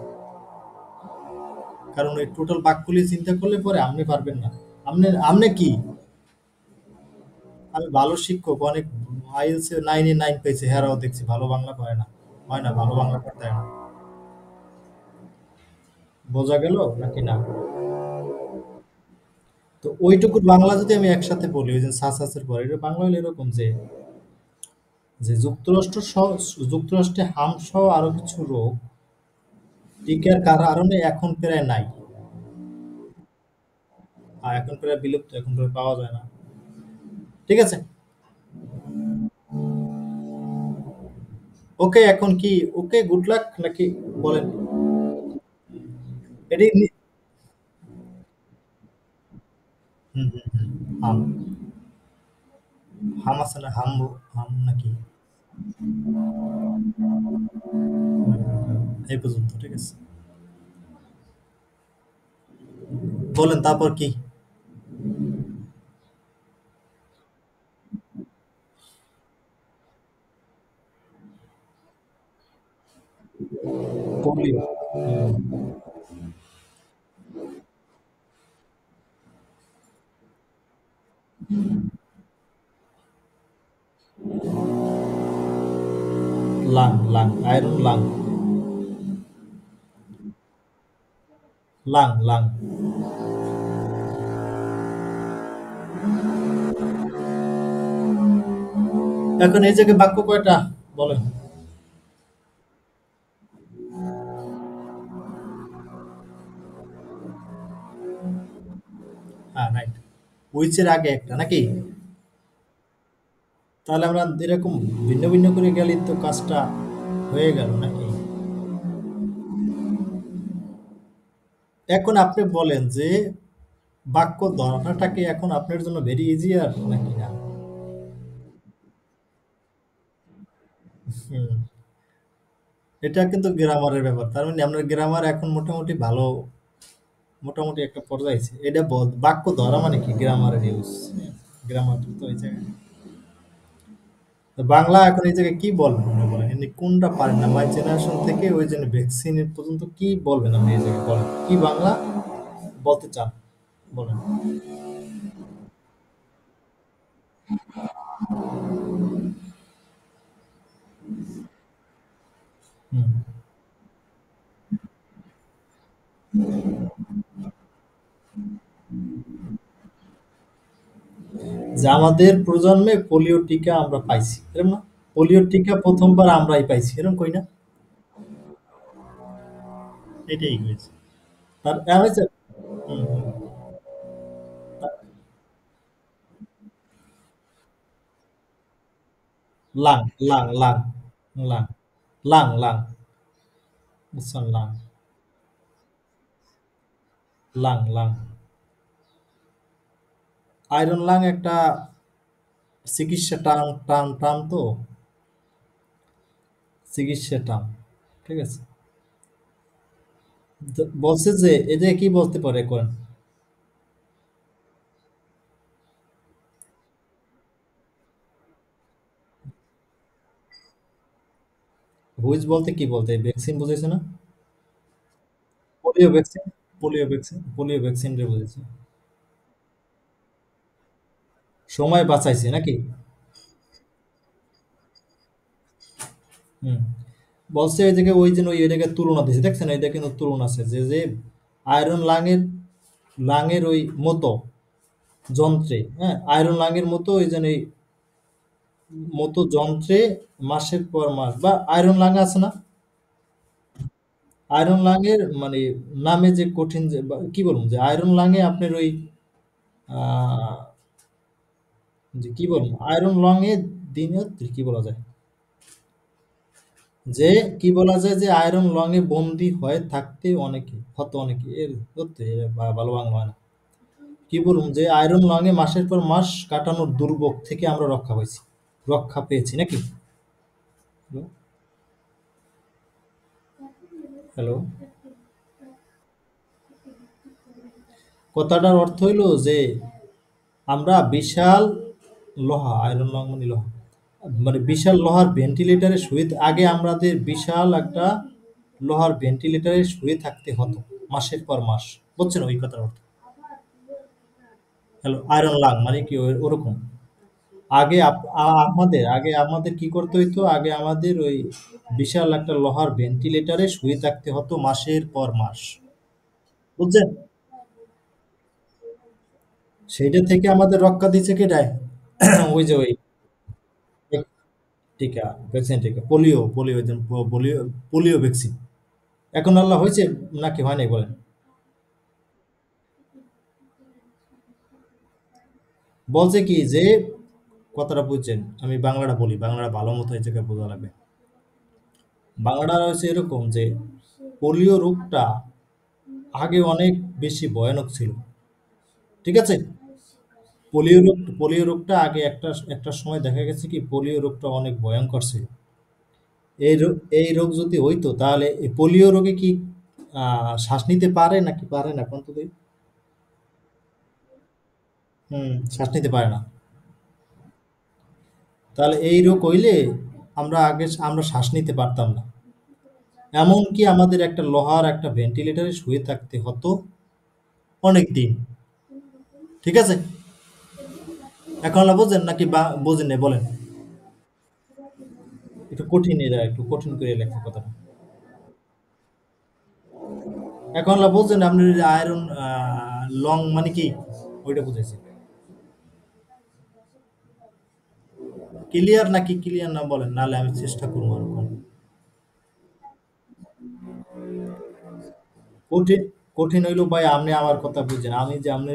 কারণ ওই টোটাল বাক্যগুলি চিন্তা করলে পরে আপনি পারবেন না। আপনি আপনি কি, আমি ভালো শিক্ষক, অনেক আইএলসে 9-9 পেয়েছে, হেরাও দেখছি ভালো বাংলা পারে না। হয় না, ভালো বাংলা পড়তে হয় না। বোঝা গেল নাকি না? তো ওইটুকু বাংলা যদি আমি একসাথে বলি, ওই যে সাসের পরে এটা বাংলা হলো এরকম যে, যে যুক্তরাষ্ট্রে হামসহ আরো কিছু রোগ টিকার কারণে এখন প্রায় নাই। আর এখন প্রায় বিলুপ্ত, এখন প্রায় পাওয়া যায় না। ঠিক আছে। ওকে, এখন কি ওকে গুড লাক নাকি বলেন? এটি হুম হুম হুম। হাম, হাম আছে না, হাম, হাম নাকি? এই পর্যন্ত ঠিক আছে। বলেন তারপর কি? Polio. Lung, lung, iron lung. Lung lung. এখন এই জায়গায় বাক্য কয়টা বলেন? হ্যাঁ, রাইট। হুইচের আগে একটা নাকি? তাহলে আমরা এরকম ভিন্ন ভিন্ন করে গেলে তো কাজটা হয়ে গেল নাকি? এখন আপনি বলেন যে বাক্য ধরাটা কি এখন আপনার জন্য ভেরি ইজি আর নাকি না? হুম, এটা কিন্তু গ্রামারের ব্যাপার। তার মানে আপনার গ্রামার এখন মোটামুটি ভালো, মোটামুটি একটা পর্যায়ে আছে। এটা বাক্য ধরা মানে কি গ্রামারের ইউজ। গ্রামার তো এই জায়গায়। তো বাংলা এখন এই জায়গায় কি বলবেন মনে করেন? এমনি কোনটা পারেন না? মাই জেনারেশন থেকে ওই জন্য ভ্যাকসিনের পর্যন্ত কি বলবেন আপনি এই জায়গায় বলেন? কি বাংলা বলতে চান? বলেন। হুম। যে আমাদের প্রজন্মে পোলিও টিকা আমরা পাইছি। এরকম না? পোলিও টিকা ১ম বার আমরাই পাইছি। এরকম কই না? এটাই হয়েছে। তার হয়েছে। হুম, হুম। Lung, lung, lung, lung, lung, lung, বুঝছেন lung, lung, lung. Iron lung একটা চিকিৎসা টার্ম তো, চিকিৎসা টার্ম। ঠিক আছে? বলছে যে এটা কি বলতে পারে কোন? হুইচ বলতে কি বলতে? ভ্যাকসিন বুঝেছে না? Polio vaccine, polio vaccine, polio vaccine রে বুঝেছে। সময় বাঁচাইছে নাকি? হুম। বলছে ওই জায়গায় ওই জন্য ওই জায়গায় তুলনা দিয়েছে দেখছেন এটা কিন্তু তুলনা আছে যে আয়রন লাঙের ওই মতো যন্ত্রে, হ্যাঁ, আয়রন লাঙের মতো ওই যে এই মতো যন্ত্রে মাসের পর মাস বা আয়রন লাঙ আছে না, আয়রন লাঙের মানে নামে যে কঠিন যে কি বলবো যে আয়রন লাঙে আপনার ওই আহ, যে কি বলবো আয়রন লংয়ে দিনে কি বলা যায় যে কি বলা যায় যে আয়রন লংয়ে বন্দি হয়ে থাকতে অনেকে হত অনেকে এর ধরতে ভালো বাংলা হয় না। কি বলুন যে আয়রন লংয়ে মাসের পর মাস কাটানোর দুর্ভোগ থেকে আমরা রক্ষা পেয়েছি নাকি? হ্যালো, কথাটার অর্থ হইল যে আমরা বিশাল লোহা, আয়রন লং মানে লোহা, মানে বিশাল লোহার ভেন্টিলেটরে শুয়ে আগে আমাদের বিশাল একটা লোহার ভেন্টিলেটরে শুয়ে থাকতে হতো মাসের পর মাস। বুঝছেন ওই কথার অর্থ? হ্যালো, আয়রন লাং মানে কি ওরকম। আগে আমাদের কি করতে হইতো? আগে আমাদের ওই বিশাল একটা লোহার ভেন্টিলেটরে শুয়ে থাকতে হতো মাসের পর মাস। বুঝছেন? সেইটা থেকে আমাদের রক্ষা দিচ্ছে কেটায়? ওই যে ওই টিকা, ভ্যাকসিন টিকা, পোলিও ওই যে পোলিও পোলিও ভ্যাকসিন। এখন আল্লাহ হয়েছে নাকি হয় নাই বলেন? বলছে কি যে কথাটা বুঝছেন? আমি বাংলাটা বলি, বাংলাটা ভালো মতো এই জায়গায় বোঝা লাগবে। বাংলাটা হচ্ছে এরকম যে পোলিও রোগটা আগে অনেক বেশি ভয়ানক ছিল। ঠিক আছে? পোলিও রোগটা আগে একটা সময় দেখা গেছে কি পোলিও রোগটা অনেক ভয়ঙ্কর ছিল। এই রোগ যদি হইতো তাহলে এই পোলিও রোগে কি শ্বাস নিতে পারে নাকি পারে না কোন তো দেখি? হুম, শ্বাস নিতে পারে না। তাহলে এই রোগ হইলে আমরা শ্বাস নিতে পারতাম না। এমনকি আমাদের একটা লোহার একটা ভেন্টিলেটরে শুয়ে থাকতে হতো অনেক দিন। ঠিক আছে? এখন আল্লাহ বোঝেন নাকি বা বোঝেন নাই বলেন? একটু কঠিন এরা একটু কঠিন করে লেখা কথাটা। এখন লা বুঝছেন আপনি আয়রন লং মানে কি ওইটা বুঝাইছে। ক্লিয়ার নাকি ক্লিয়ার না বলেন, নাহলে আমি চেষ্টা করবো আর কোন। কঠিন কঠিন হইলো ভাই, আপনি আমার কথা বুঝছেন, আমি যে আপনি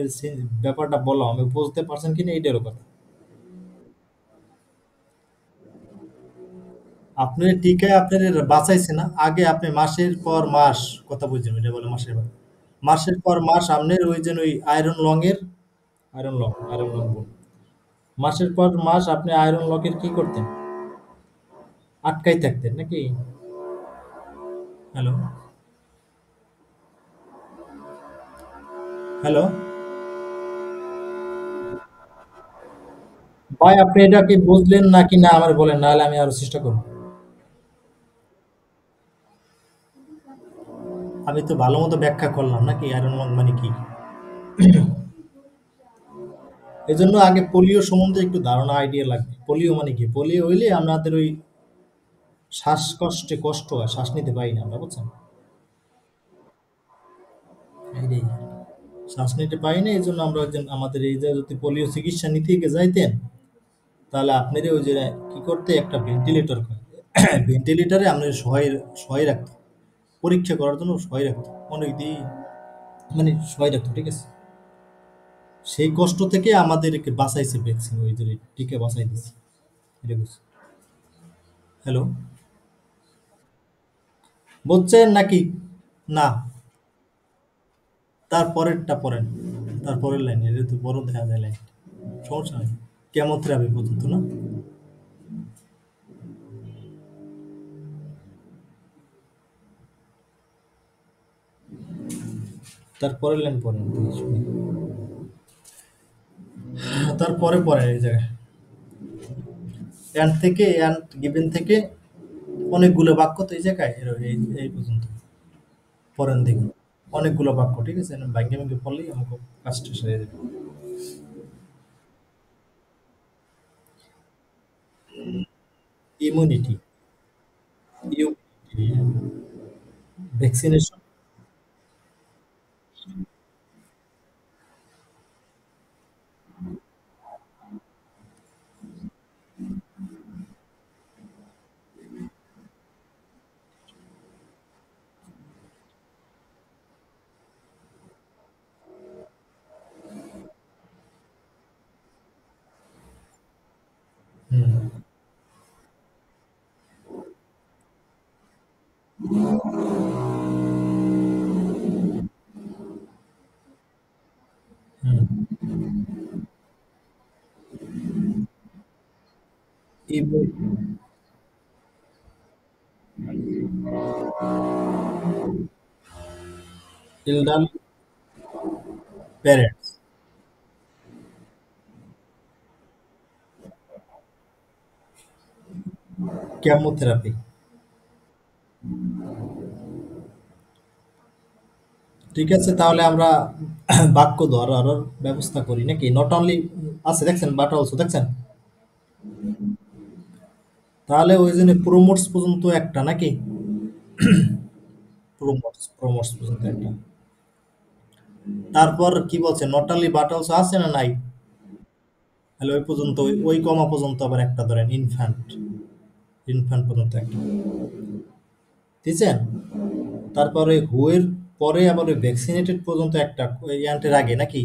ব্যাপারটা বললাম আমি বুঝতে পারছেন কিনা এইটারও কথা। আপনি টিকায় আপনার বাঁচাইছে না, আগে আপনি মাসের পর মাস কথা বুঝছেন, এটা বলে মাসের পর মাসের পর মাস আপনার ওই যে ওই আয়রন লং এর, আয়রন লং বল, মাসের পর মাস আপনি আয়রন লকের কি করতেন, আটকাই থাকতেন নাকি? হ্যালো, হ্যালো ভাই, আপনি এটা কি বুঝলেন নাকি না আমার বলেন, নাহলে আমি আরো চেষ্টা করবো। আমি তো ভালো মতো ব্যাখ্যা করলাম নাকি আয়রন লং মানে কি। এই জন্য আগে পোলিও সম্বন্ধে একটু ধারণা আইডিয়া লাগবে। পোলিও মানে কি, পোলিও হইলে আমাদের ওই শ্বাসকষ্টে কষ্ট হয়, শ্বাস নিতে পারি না আমরা, বুঝছেন? এইটাই, শ্বাস নিতে পারি না, এই জন্য আমরা ওই যে আমাদের এই যে যদি পোলিও চিকিৎসা নিতে গিয়ে যাইতেন, তাহলে আপনারই ওই যে কি করতে একটা ভেন্টিলেটর ভেন্টিলেটরে আপনার সহায় সহায় রাখতো, পরীক্ষা করার জন্য সহায় রাখতো অনেক দিন, মানে সহায় রাখতো, ঠিক আছে? সেই কষ্ট থেকে আমাদেরকে বাঁচাইছে ভ্যাকসিন, ওই যে টিকে বাঁচাই দিচ্ছে, এটা বুঝছি। হ্যালো, বুঝছেন নাকি না? তারপরেরটা পড়েন, তারপরের লাইন, এটা তো বড় দেখা যায় লাইন, সমস্যা নেই। কেমোথেরাপি পর্যন্ত না? তারপরের লাইন পড়েন, দেখি শুনি। তারপরে পড়েন এই জায়গায়, অ্যান্ড থেকে অ্যান্ড গিভেন থেকে অনেকগুলো বাক্য তো এই জায়গায় এই এই পর্যন্ত পড়েন দেখি, অনেকগুলো বাক্য, ঠিক আছে, ভাঙ্গে ভাঙ্গে পড়লেই আমাকে কাজটা সেরে যাবে। Immunity, immunity, vaccination. হুম, হুম। ইলডাল প্যারেন্টস, কেমোথেরাপি। ঠিক আছে, তাহলে আমরা বাক্য ধরার ব্যবস্থা করি নাকি, নট অনলি আছে দেখছেন, বাট অলসো দেখছেন, তাহলে ওই জন্য প্রোমোটস পর্যন্ত একটা নাকি, প্রোমোটস পর্যন্ত একটা। তারপর কি বলছে, নট অনলি বাট অলসো আছে না নাই? তাহলে ওই পর্যন্ত ওই কমা পর্যন্ত আবার একটা ধরেন, ইনফ্যান্ট, ইনফ্যান্ট পর্যন্ত একটা দিচ্ছেন। তারপরে হুয়ের পরে আবার ওই ভ্যাকসিনেটেড পর্যন্ত একটা, ওই অ্যান্টের আগে নাকি,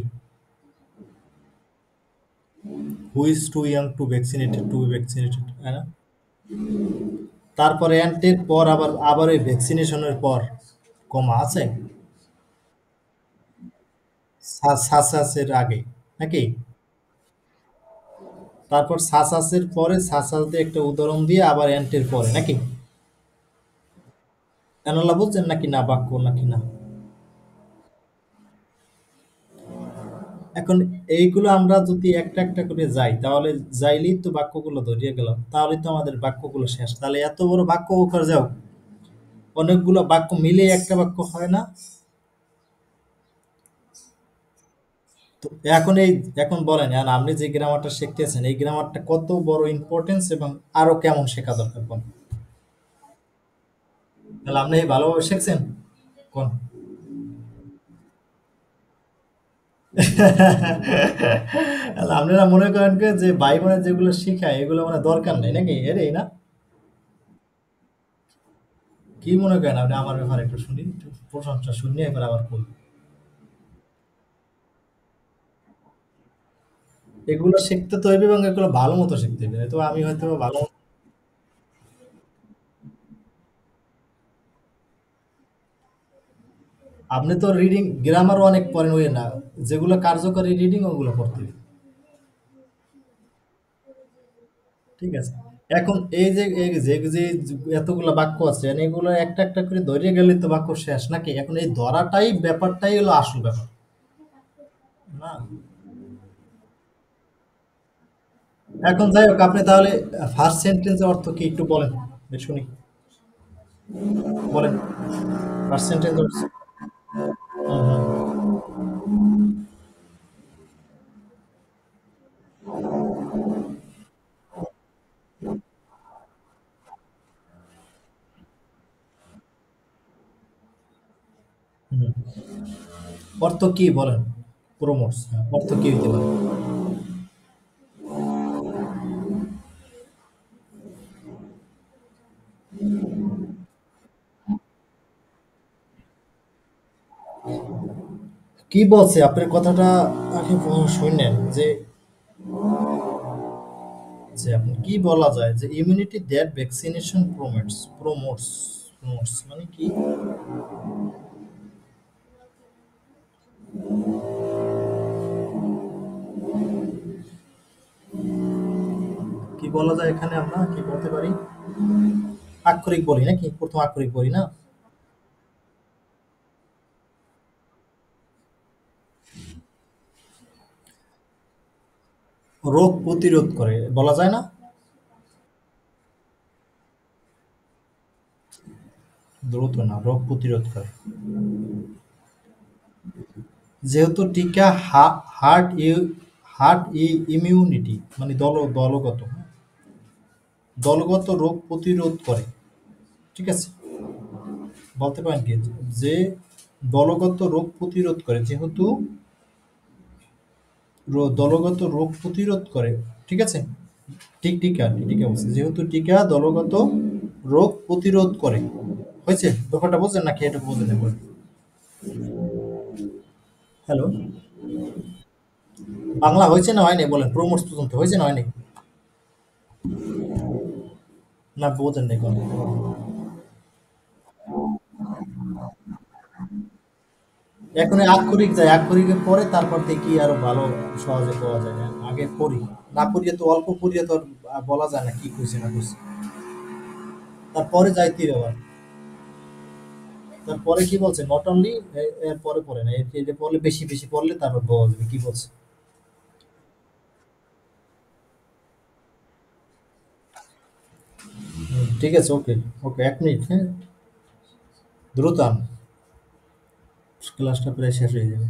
who is too young to vaccinated, to vaccinated, হ্যাঁ না? তারপরে অ্যান্টের পর আবার আবার ওই ভ্যাকসিনেশনের পর কমা আছে, সাসাসের আগে নাকি? তারপর সাসাসের পরে সাসাস দিয়ে একটা উদাহরণ দিয়ে আবার অ্যান্টের পরে নাকি? এনালা বুঝছেন নাকি না বাক্য নাকি না? এখন এইগুলো আমরা যদি একটা একটা করে যাই, তাহলে যাইলেই তো বাক্যগুলো ধরিয়ে গেলাম, তাহলে তো আমাদের বাক্যগুলো শেষ, তাহলে এত বড় বাক্য করে যাও, অনেকগুলো বাক্য মিলে একটা বাক্য হয় না? তো এখন এই, এখন বলেন, এখন আপনি যে গ্রামারটা শিখতেছেন এই গ্রামারটা কত বড় ইম্পর্টেন্স এবং আরো কেমন শেখা দরকার কোন? তাহলে আপনি ভালোভাবে শিখছেন কোন? তাহলে আপনারা মনে করেন কি যে ভাই বোনের যেগুলো শিখায় এগুলো মানে দরকার নেই নাকি এটাই না? কি মনে করেন আপনি আমার ব্যাপারে একটু শুনি, একটু প্রশংসা শুনিয়ে এবার আবার বলুন। এগুলো শিখতে তো হইবে এবং এগুলো ভালো মতো শিখতে হবে, তো আমি হয়তো ভালো আপনি তো রিডিং গ্রামারও অনেক পড়েন ওই না, যেগুলো কার্যকরী রিডিং ওগুলো পড়তে হবে। ঠিক আছে। এখন এই যে যে এতগুলা বাক্য আছে মানে এগুলো একটা একটা করে ধরে গেলে তো বাক্য শেষ নাকি? এখন এই ধরাটাই ব্যাপারটাই হলো আসল ব্যাপার, না? এখন যাই হোক, আপনি তাহলে ফার্স্ট সেন্টেন্সের অর্থ কি একটু বলেন, বেশ শুনি, বলেন ফার্স্ট সেন্টেন্স অর্থ। হুম, হুম, হুম। অর্থ কি বলেন? প্রমোটস, অর্থ কি হইতে পারে? কি বলছে আপনার কথাটা আগে শুনেন যে যে আপনি কি বলা যায় যে ইমিউনিটি দ্যাট ভ্যাকসিনেশন প্রমোটস মানে কি? কি বলা যায় এখানে, আমরা কি বলতে পারি? আক্ষরিক বলি নাকি, প্রথম আক্ষরিক বলি না? রোগ প্রতিরোধ করে বলা যায় না? দ্রুত না, রোগ প্রতিরোধ করে। যেহেতু টিকা হার্ট ইমিউনিটি মানে দলগত, দলগত রোগ প্রতিরোধ করে। ঠিক আছে, বলতে পারেন কি যে দলগত রোগ প্রতিরোধ করে, যেহেতু দলগত রোগ প্রতিরোধ করে। ঠিক আছে, টিকা বলছে যেহেতু টিকা দলগত রোগ প্রতিরোধ করে। হয়েছে? ব্যাপারটা বুঝলেন নাকি এটা বুঝে নেব? হ্যালো, বাংলা হয়েছে না হয়নি বলেন, প্রমোটস পর্যন্ত হয়েছে না হয়নি? না বোঝেন নাই কোন? এখন এই আক্ষরিক যায়, আক্ষরিকের পরে তারপর দেখি আরো ভালো সহজে পাওয়া যায় না, আগে পড়ি। না পড়িয়ে তো অল্প পড়িয়ে তো আর বলা যায় না কি কইছে না কইছে। তারপরে যাইতে আবার, তারপরে কি বলছে নট অনলি, এর পরে পড়ে না, এটা পড়লে বেশি বেশি পড়লে তারপর বলবে কি বলছে। ঠিক আছে, ওকে। ওকে, 1 মিনিট, হ্যাঁ, দ্রুত আন, ক্লাসটা প্রায় শেষ হয়ে যাবে।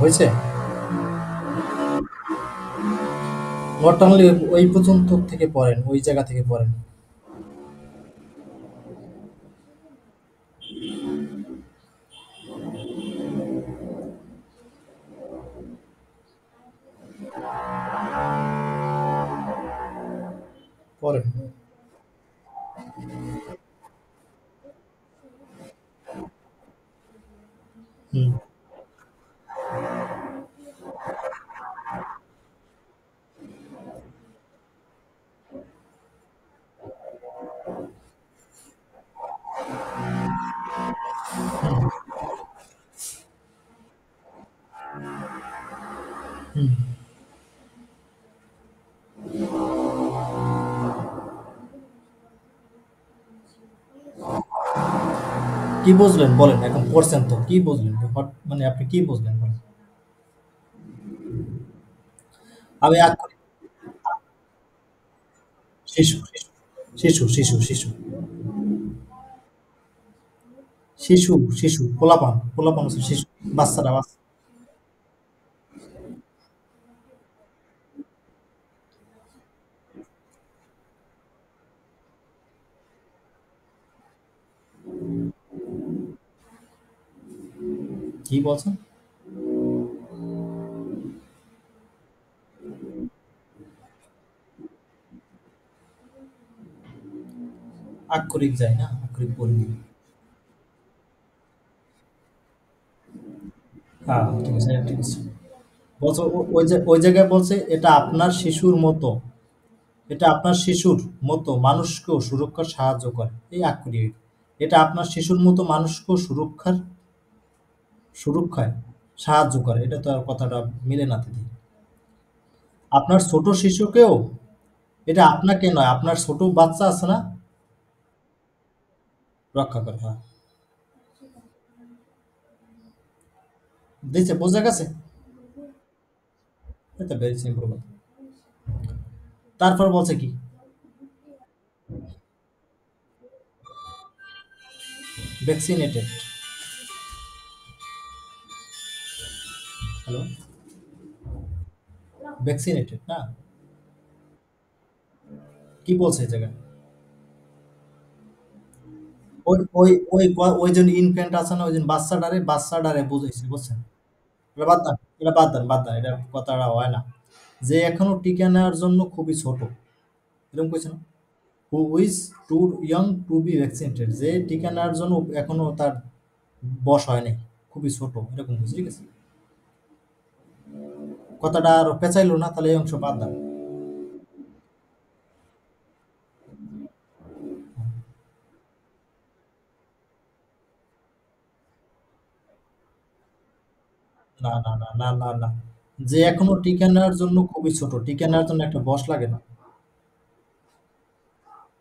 হয়েছে? নট অনলি ওই পর্যন্ত থেকে পড়েন, ওই জায়গা থেকে পড়েন। পড়েন। হুম, হুম। কি বুঝলেন বলেন? এখন পড়ছেন তো কি বুঝলেন? মানে আপনি কি বুঝলেন বলেন? আমি আক্ষরিক শিশু, শিশু, শিশু, শিশু, শিশু, শিশু, পোলাপান, পোলাপান হচ্ছে শিশু, বাচ্চারা, বাচ্চা। কি বলছেন? আক্ষরিক যায় না, আক্ষরিক পড়িনি। হ্যাঁ, ঠিক আছে, ঠিক আছে। বলছে ওই জায়গায় বলছে এটা আপনার শিশুর মতো, এটা আপনার শিশুর মতো মানুষকেও সুরক্ষার সাহায্য করে। এই আক্ষরিক। এটা আপনার শিশুর মতো মানুষকেও সুরক্ষায় সাহায্য করে। এটা তো আর কথাটা মিলে না দিদি। আপনার ছোট শিশুকেও, এটা আপনাকে নয়, আপনার ছোট বাচ্চা আছে না, রক্ষা করে। হ্যাঁ, দিয়েছে, বোঝা গেছে। এটা ভেরি সিম্পল কথা। তারপর বলছে কি? ভ্যাকসিনেটেড। হ্যালো? ভ্যাকসিনেটেড না? কি বলছে এই জায়গায়? ওই যে ইনফ্যান্ট আছে না, ওই যে বাচ্চাটারে বুঝাইছে, বুঝছেন? এটা বাদ দেন, এটা বাদ দেন, বাদ দেন, এটা কথাটা হয় না। যে এখনো টিকা নেওয়ার জন্য খুবই ছোট, এরকম কইছে না? Who is too young to be vaccinated, যে টিকা নেওয়ার জন্য এখনো তার বয়স হয় নাই, খুবই ছোট, এরকম কইছে, ঠিক আছে? কথাটা আর পেঁচাইলো না, তাহলে এই অংশ বাদ দেন। না, না, না, না, না, না। যে এখনো টিকা নেওয়ার জন্য খুবই ছোট, টিকা নেওয়ার জন্য একটা বয়স লাগে না।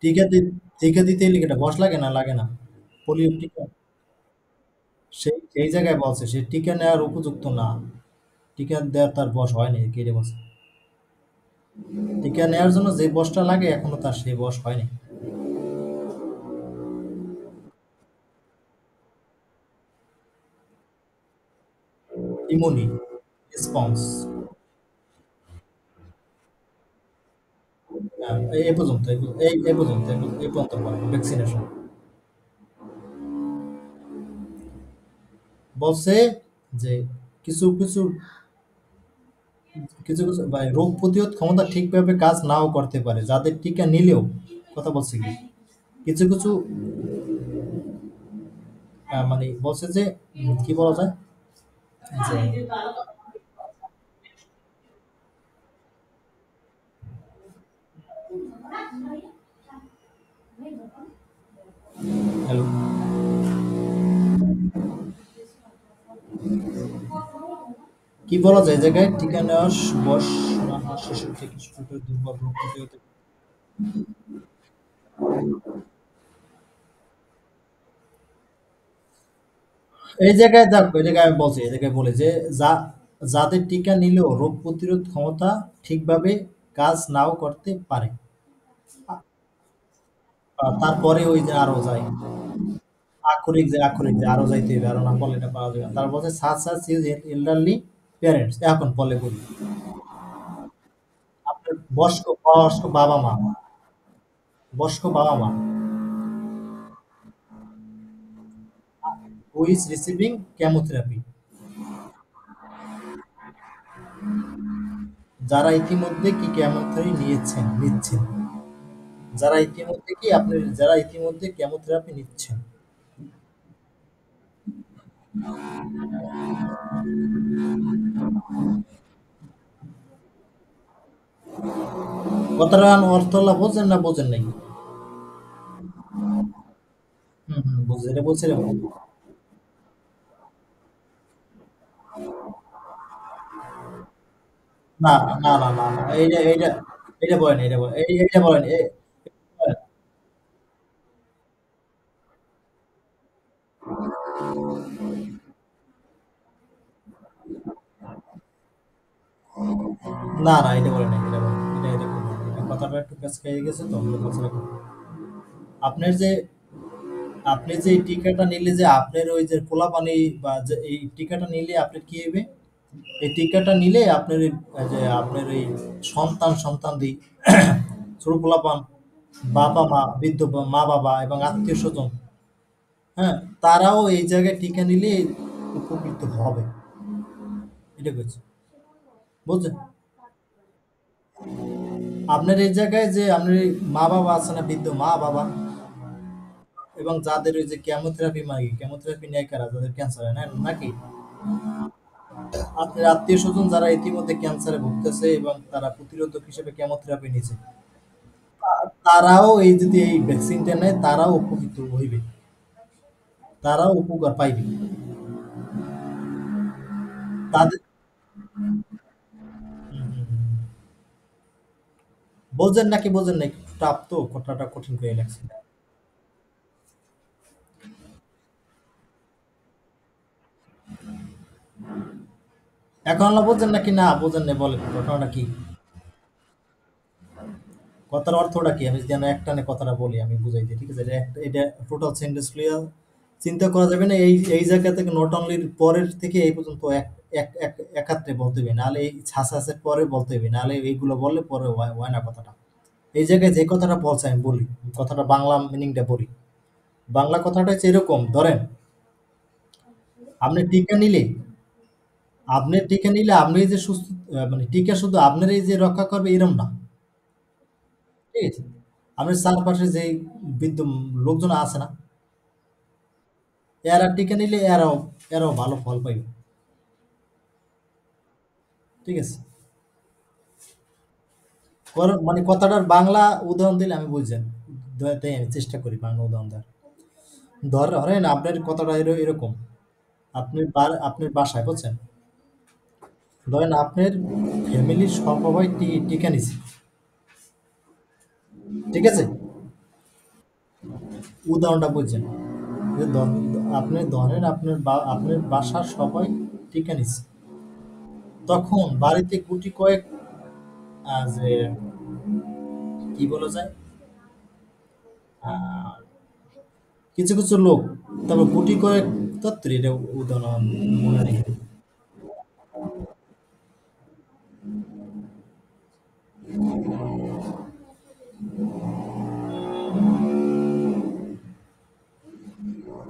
টিকা দি টিকা দিতে গেলে কি একটা বয়স লাগে না? লাগে না। পোলিও টিকা, সেই জায়গায় বলছে সে টিকা নেওয়ার উপযুক্ত না। টিকা দেওয়ার তার বয়স হয়নি, কে রে বলছে? টিকা নেওয়ার জন্য যে বয়সটা লাগে এখনো তার সেই বয়স হয়নি। ইমুনি রেসপন্স। এই পর্যন্ত, এই পর্যন্ত, এই পর্যন্ত ভ্যাকসিনেশন বলছে যে কিছু কিছু কিছু কিছু রোগ প্রতিরোধ ক্ষমতা ঠিকভাবে কাজ নাও করতে পারে যাদের টিকা নিলেও, কথা বলছে কি, কিছু কিছু মানে বলছে যে কি বলা যায়, যে হ্যালো, কি বলা যায় এই জায়গায় টিকা নেওয়ার বয়স না হওয়া শিশু থেকে শুরু করে দুর্বল রোগ প্রতিরোধ। এই জায়গায় দেখ, এই জায়গায় আমি বলছি, এই জায়গায় বলে যে যা যাদের টিকা নিলেও রোগ প্রতিরোধ ক্ষমতা ঠিকভাবে কাজ নাও করতে পারে। তারপরে ওই যে আরো যায়, আক্ষরিক যে আরো যাইতে হবে, আরো না পড়লে এটা পাওয়া যাবে না। তারপর হচ্ছে such such is elderly parents এখন বলে বলি, আপনার বয়স্ক বয়স্ক বাবা মা, বয়স্ক বাবা মা হু ইজ রিসিভিং কেমোথেরাপি, যারা ইতিমধ্যে কি কেমোথেরাপি নিচ্ছেন, যারা ইতিমধ্যে কেমোথেরাপি নিচ্ছেন। কথাটা অর্থলা বোঝেন না বোঝেন নাই? হুম হুম, বুঝে এটা বলছিলাম। না না না না না, এইটা এইটা এটা বলেন, এটা বলেন, এইটা বলেন, বলেন। না না, এটা বলেন, এটা বলেন, এটা এটা বলেন, এটা কথাটা একটু কাছ খেয়ে গেছে তো আমরা কথাটা আপনার যে আপনি যে এই টিকাটা নিলে যে আপনার ওই যে পোলাপানি বা যে এই টিকাটা নিলে আপনার কি হবে, এই টিকাটা নিলে আপনার যে আপনার এই সন্তান ছোট পোলাপান, বাবা মা, বৃদ্ধ মা বাবা এবং আত্মীয় স্বজন, হ্যাঁ, তারাও এই জায়গায় টিকা নিলে উপকৃত হবে, এটা বলছি, বুঝছেন? আপনার এই জায়গায় যে আপনার এই মা বাবা আছে না, বৃদ্ধ মা বাবা, এবং যাদের ওই যে কেমোথেরাপি নেয় কারা, যাদের ক্যান্সার হয় না নাকি, আপনার আত্মীয় স্বজন যারা ইতিমধ্যে ক্যান্সারে ভুগতেছে এবং তারা প্রতিরোধক হিসেবে কেমোথেরাপি নিছে, তারাও এই যদি এই ভ্যাকসিনটা নেয় তারাও উপকৃত হইবে, তারাও উপকার পাইবে তাদের। হুম, হুম, হুম। বোঝেন নাকি বোঝেন না, একটু টাফ তো, কথাটা কঠিন করে লাগছে। এখন না বোঝেন নাকি না বোঝেন না, বলেন ঘটনাটা কি, কথার অর্থটা কি, আমি যেন একটানে কথাটা বলি, আমি বুঝাই দিই, ঠিক আছে? এটা টোটাল সেন্টেন্স ক্লিয়ার চিন্তা করা যাবে না, এই এই জায়গা থেকে নট অনলি পরের থেকে এই পর্যন্ত একাত্রে বলতে হবে, নাহলে এই ছাঁচের পরে বলতে হবে, নাহলে এইগুলো বললে পরে হয় না কথাটা। এই জায়গায় যে কথাটা বলছে আমি বলি, কথাটা বাংলা মিনিংটা বলি। বাংলা কথাটা হচ্ছে এরকম, ধরেন আপনি টিকা নিলে, আপনি যে সুস্থ, মানে টিকা শুধু আপনার এই যে রক্ষা করবে এরম না, ঠিক আছে? আপনার চারপাশে যে বৃদ্ধ লোকজন আছে না, এরা টিকা নিলে এরাও ভালো ফল পাইবে, ঠিক আছে? মানে কথাটার বাংলা উদাহরণ দিলে আমি বুঝছেন, তাই আমি চেষ্টা করি বাংলা উদাহরণ দেওয়ার। ধরেন আপনার কথাটা এরকম, আপনার বাসায় বুঝছেন, ধরেন আপনার ফ্যামিলির সবাই টিকা নিছে, ঠিক আছে? উদাহরণটা বুঝছেন, যে আপনি ধরেন আপনার বাসার সবাই টিকা নিচ্ছে, তখন বাড়িতে গুটি কয়েক যে কি বলা যায়, আহ, কিছু কিছু লোক, তারপর গুটি কয়েক তত্ত্ব, এটা উদাহরণ মনে নেই।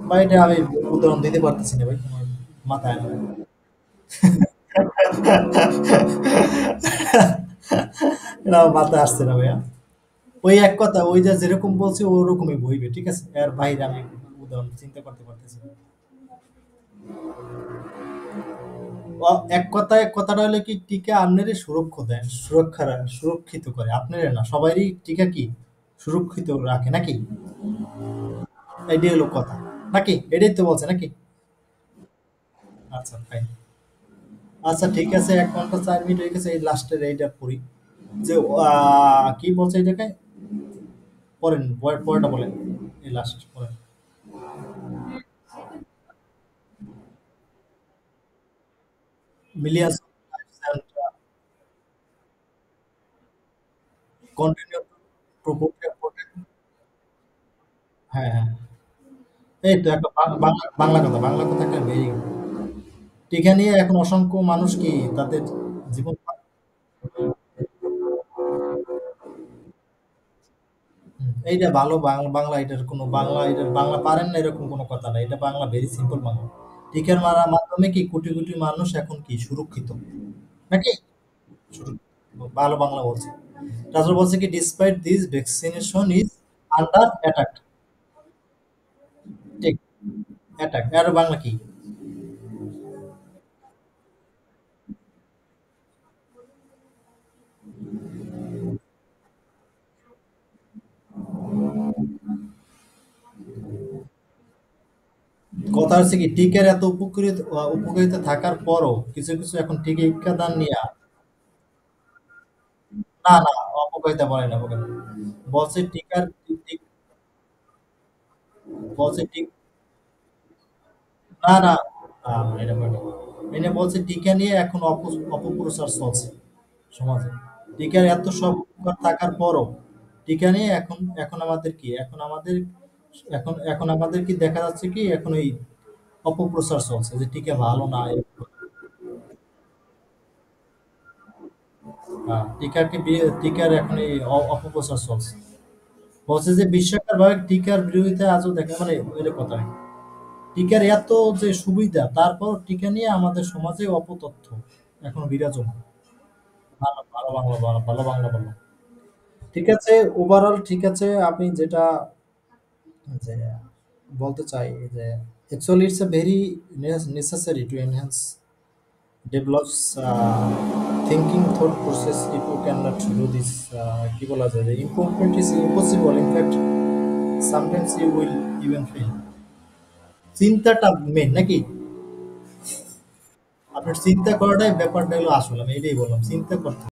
বা এটা আমি উদাহরণ দিতে পারতেছি না ভাই, আমার মাথায় আনে না। এটা আমার মাথায় আসছে না ভাইয়া। ওই এক কথা, ওই যা যেরকম বলছে ওরকমই বইবে, ঠিক আছে? এর বাইরে আমি উদাহরণ চিন্তা করতে পারতেছি না। এক কথায় কথাটা হলো কি, টিকা আপনারই সুরক্ষিত করে, আপনার না সবারই টিকা কি সুরক্ষিত রাখে নাকি, এটাই হলো কথা, নাকি এটাই তো বলছে নাকি? আচ্ছা ফাইন। আচ্ছা ঠিক আছে, 1 ঘন্টা 4 মিনিট হয়ে গেছে, এই লাস্টের এইটা পড়ি, যে কি বলছে এটাকে, পড়েন, পরেরটা বলেন, এই লাস্ট পড়েন। মিলিয়াস কন্টিনিউ হ্যাঁ হ্যাঁ, এই তো একটা বাংলা বাংলা কথা, বাংলা কথা একটা বেরিয়ে গেল। টিকা নিয়ে এখন অসংখ্য মানুষ কি তাদের জীবন এইটা ভালো বাংলা এটার কোনো বাংলা এটার বাংলা পারেন না এরকম কোনো কথা নাই। এটা বাংলা ভেরি সিম্পল বাংলা। টিকার মাধ্যমে কি কোটি, কোটি মানুষ এখন কি সুরক্ষিত। নাকি? সুরক্ষিত। ভালো বাংলা বলছে। তারপর বলছে কি despite this vaccination is under attack. ঠিক। অ্যাটাক। আর বাংলা কি? কথা হচ্ছে কি টিকার এত উপকারিতা থাকার পরও কিছু, কিছু এখন টিকা দান নিয়া না, না অপকারিতা বলে না বলে। বলছে টিকার বলছে না, না, না, এটা বলে না। এটা বলছে টিকা নিয়ে এখন অপপ্রচার চলছে সমাজে। টিকার এত সব উপকার থাকার পরও টিকা নিয়ে এখন এখন আমাদের কি এখন আমাদের কি দেখা যাচ্ছে কি এখন এই অপপ্রচার চলছে যে টিকা ভালো না টিকার এখন এই অপপ্রচার চলছে। বলছে যে বিশ্বকাপ ভাবে টিকার বিরোধিতা আজও দেখা মানে এর কথা নেই। টিকার এত যে সুবিধা তারপর টিকা নিয়ে আমাদের সমাজে অপতথ্য এখন বিরাজমান। ভালো ভালো বাংলা ভালো বাংলা বললাম। ঠিক আছে, ওভারঅল ঠিক আছে। আপনি যেটা যে বলতে চাই যে actually it's a very necessary to enhance develops thinking thought process if you cannot do this কি বলা যায় যে improvement is impossible in fact sometimes you will even fail চিন্তাটা মেন নাকি আপনার চিন্তা করাটাই ব্যাপারটা হলো আসল আমি এটাই বললাম চিন্তা করতে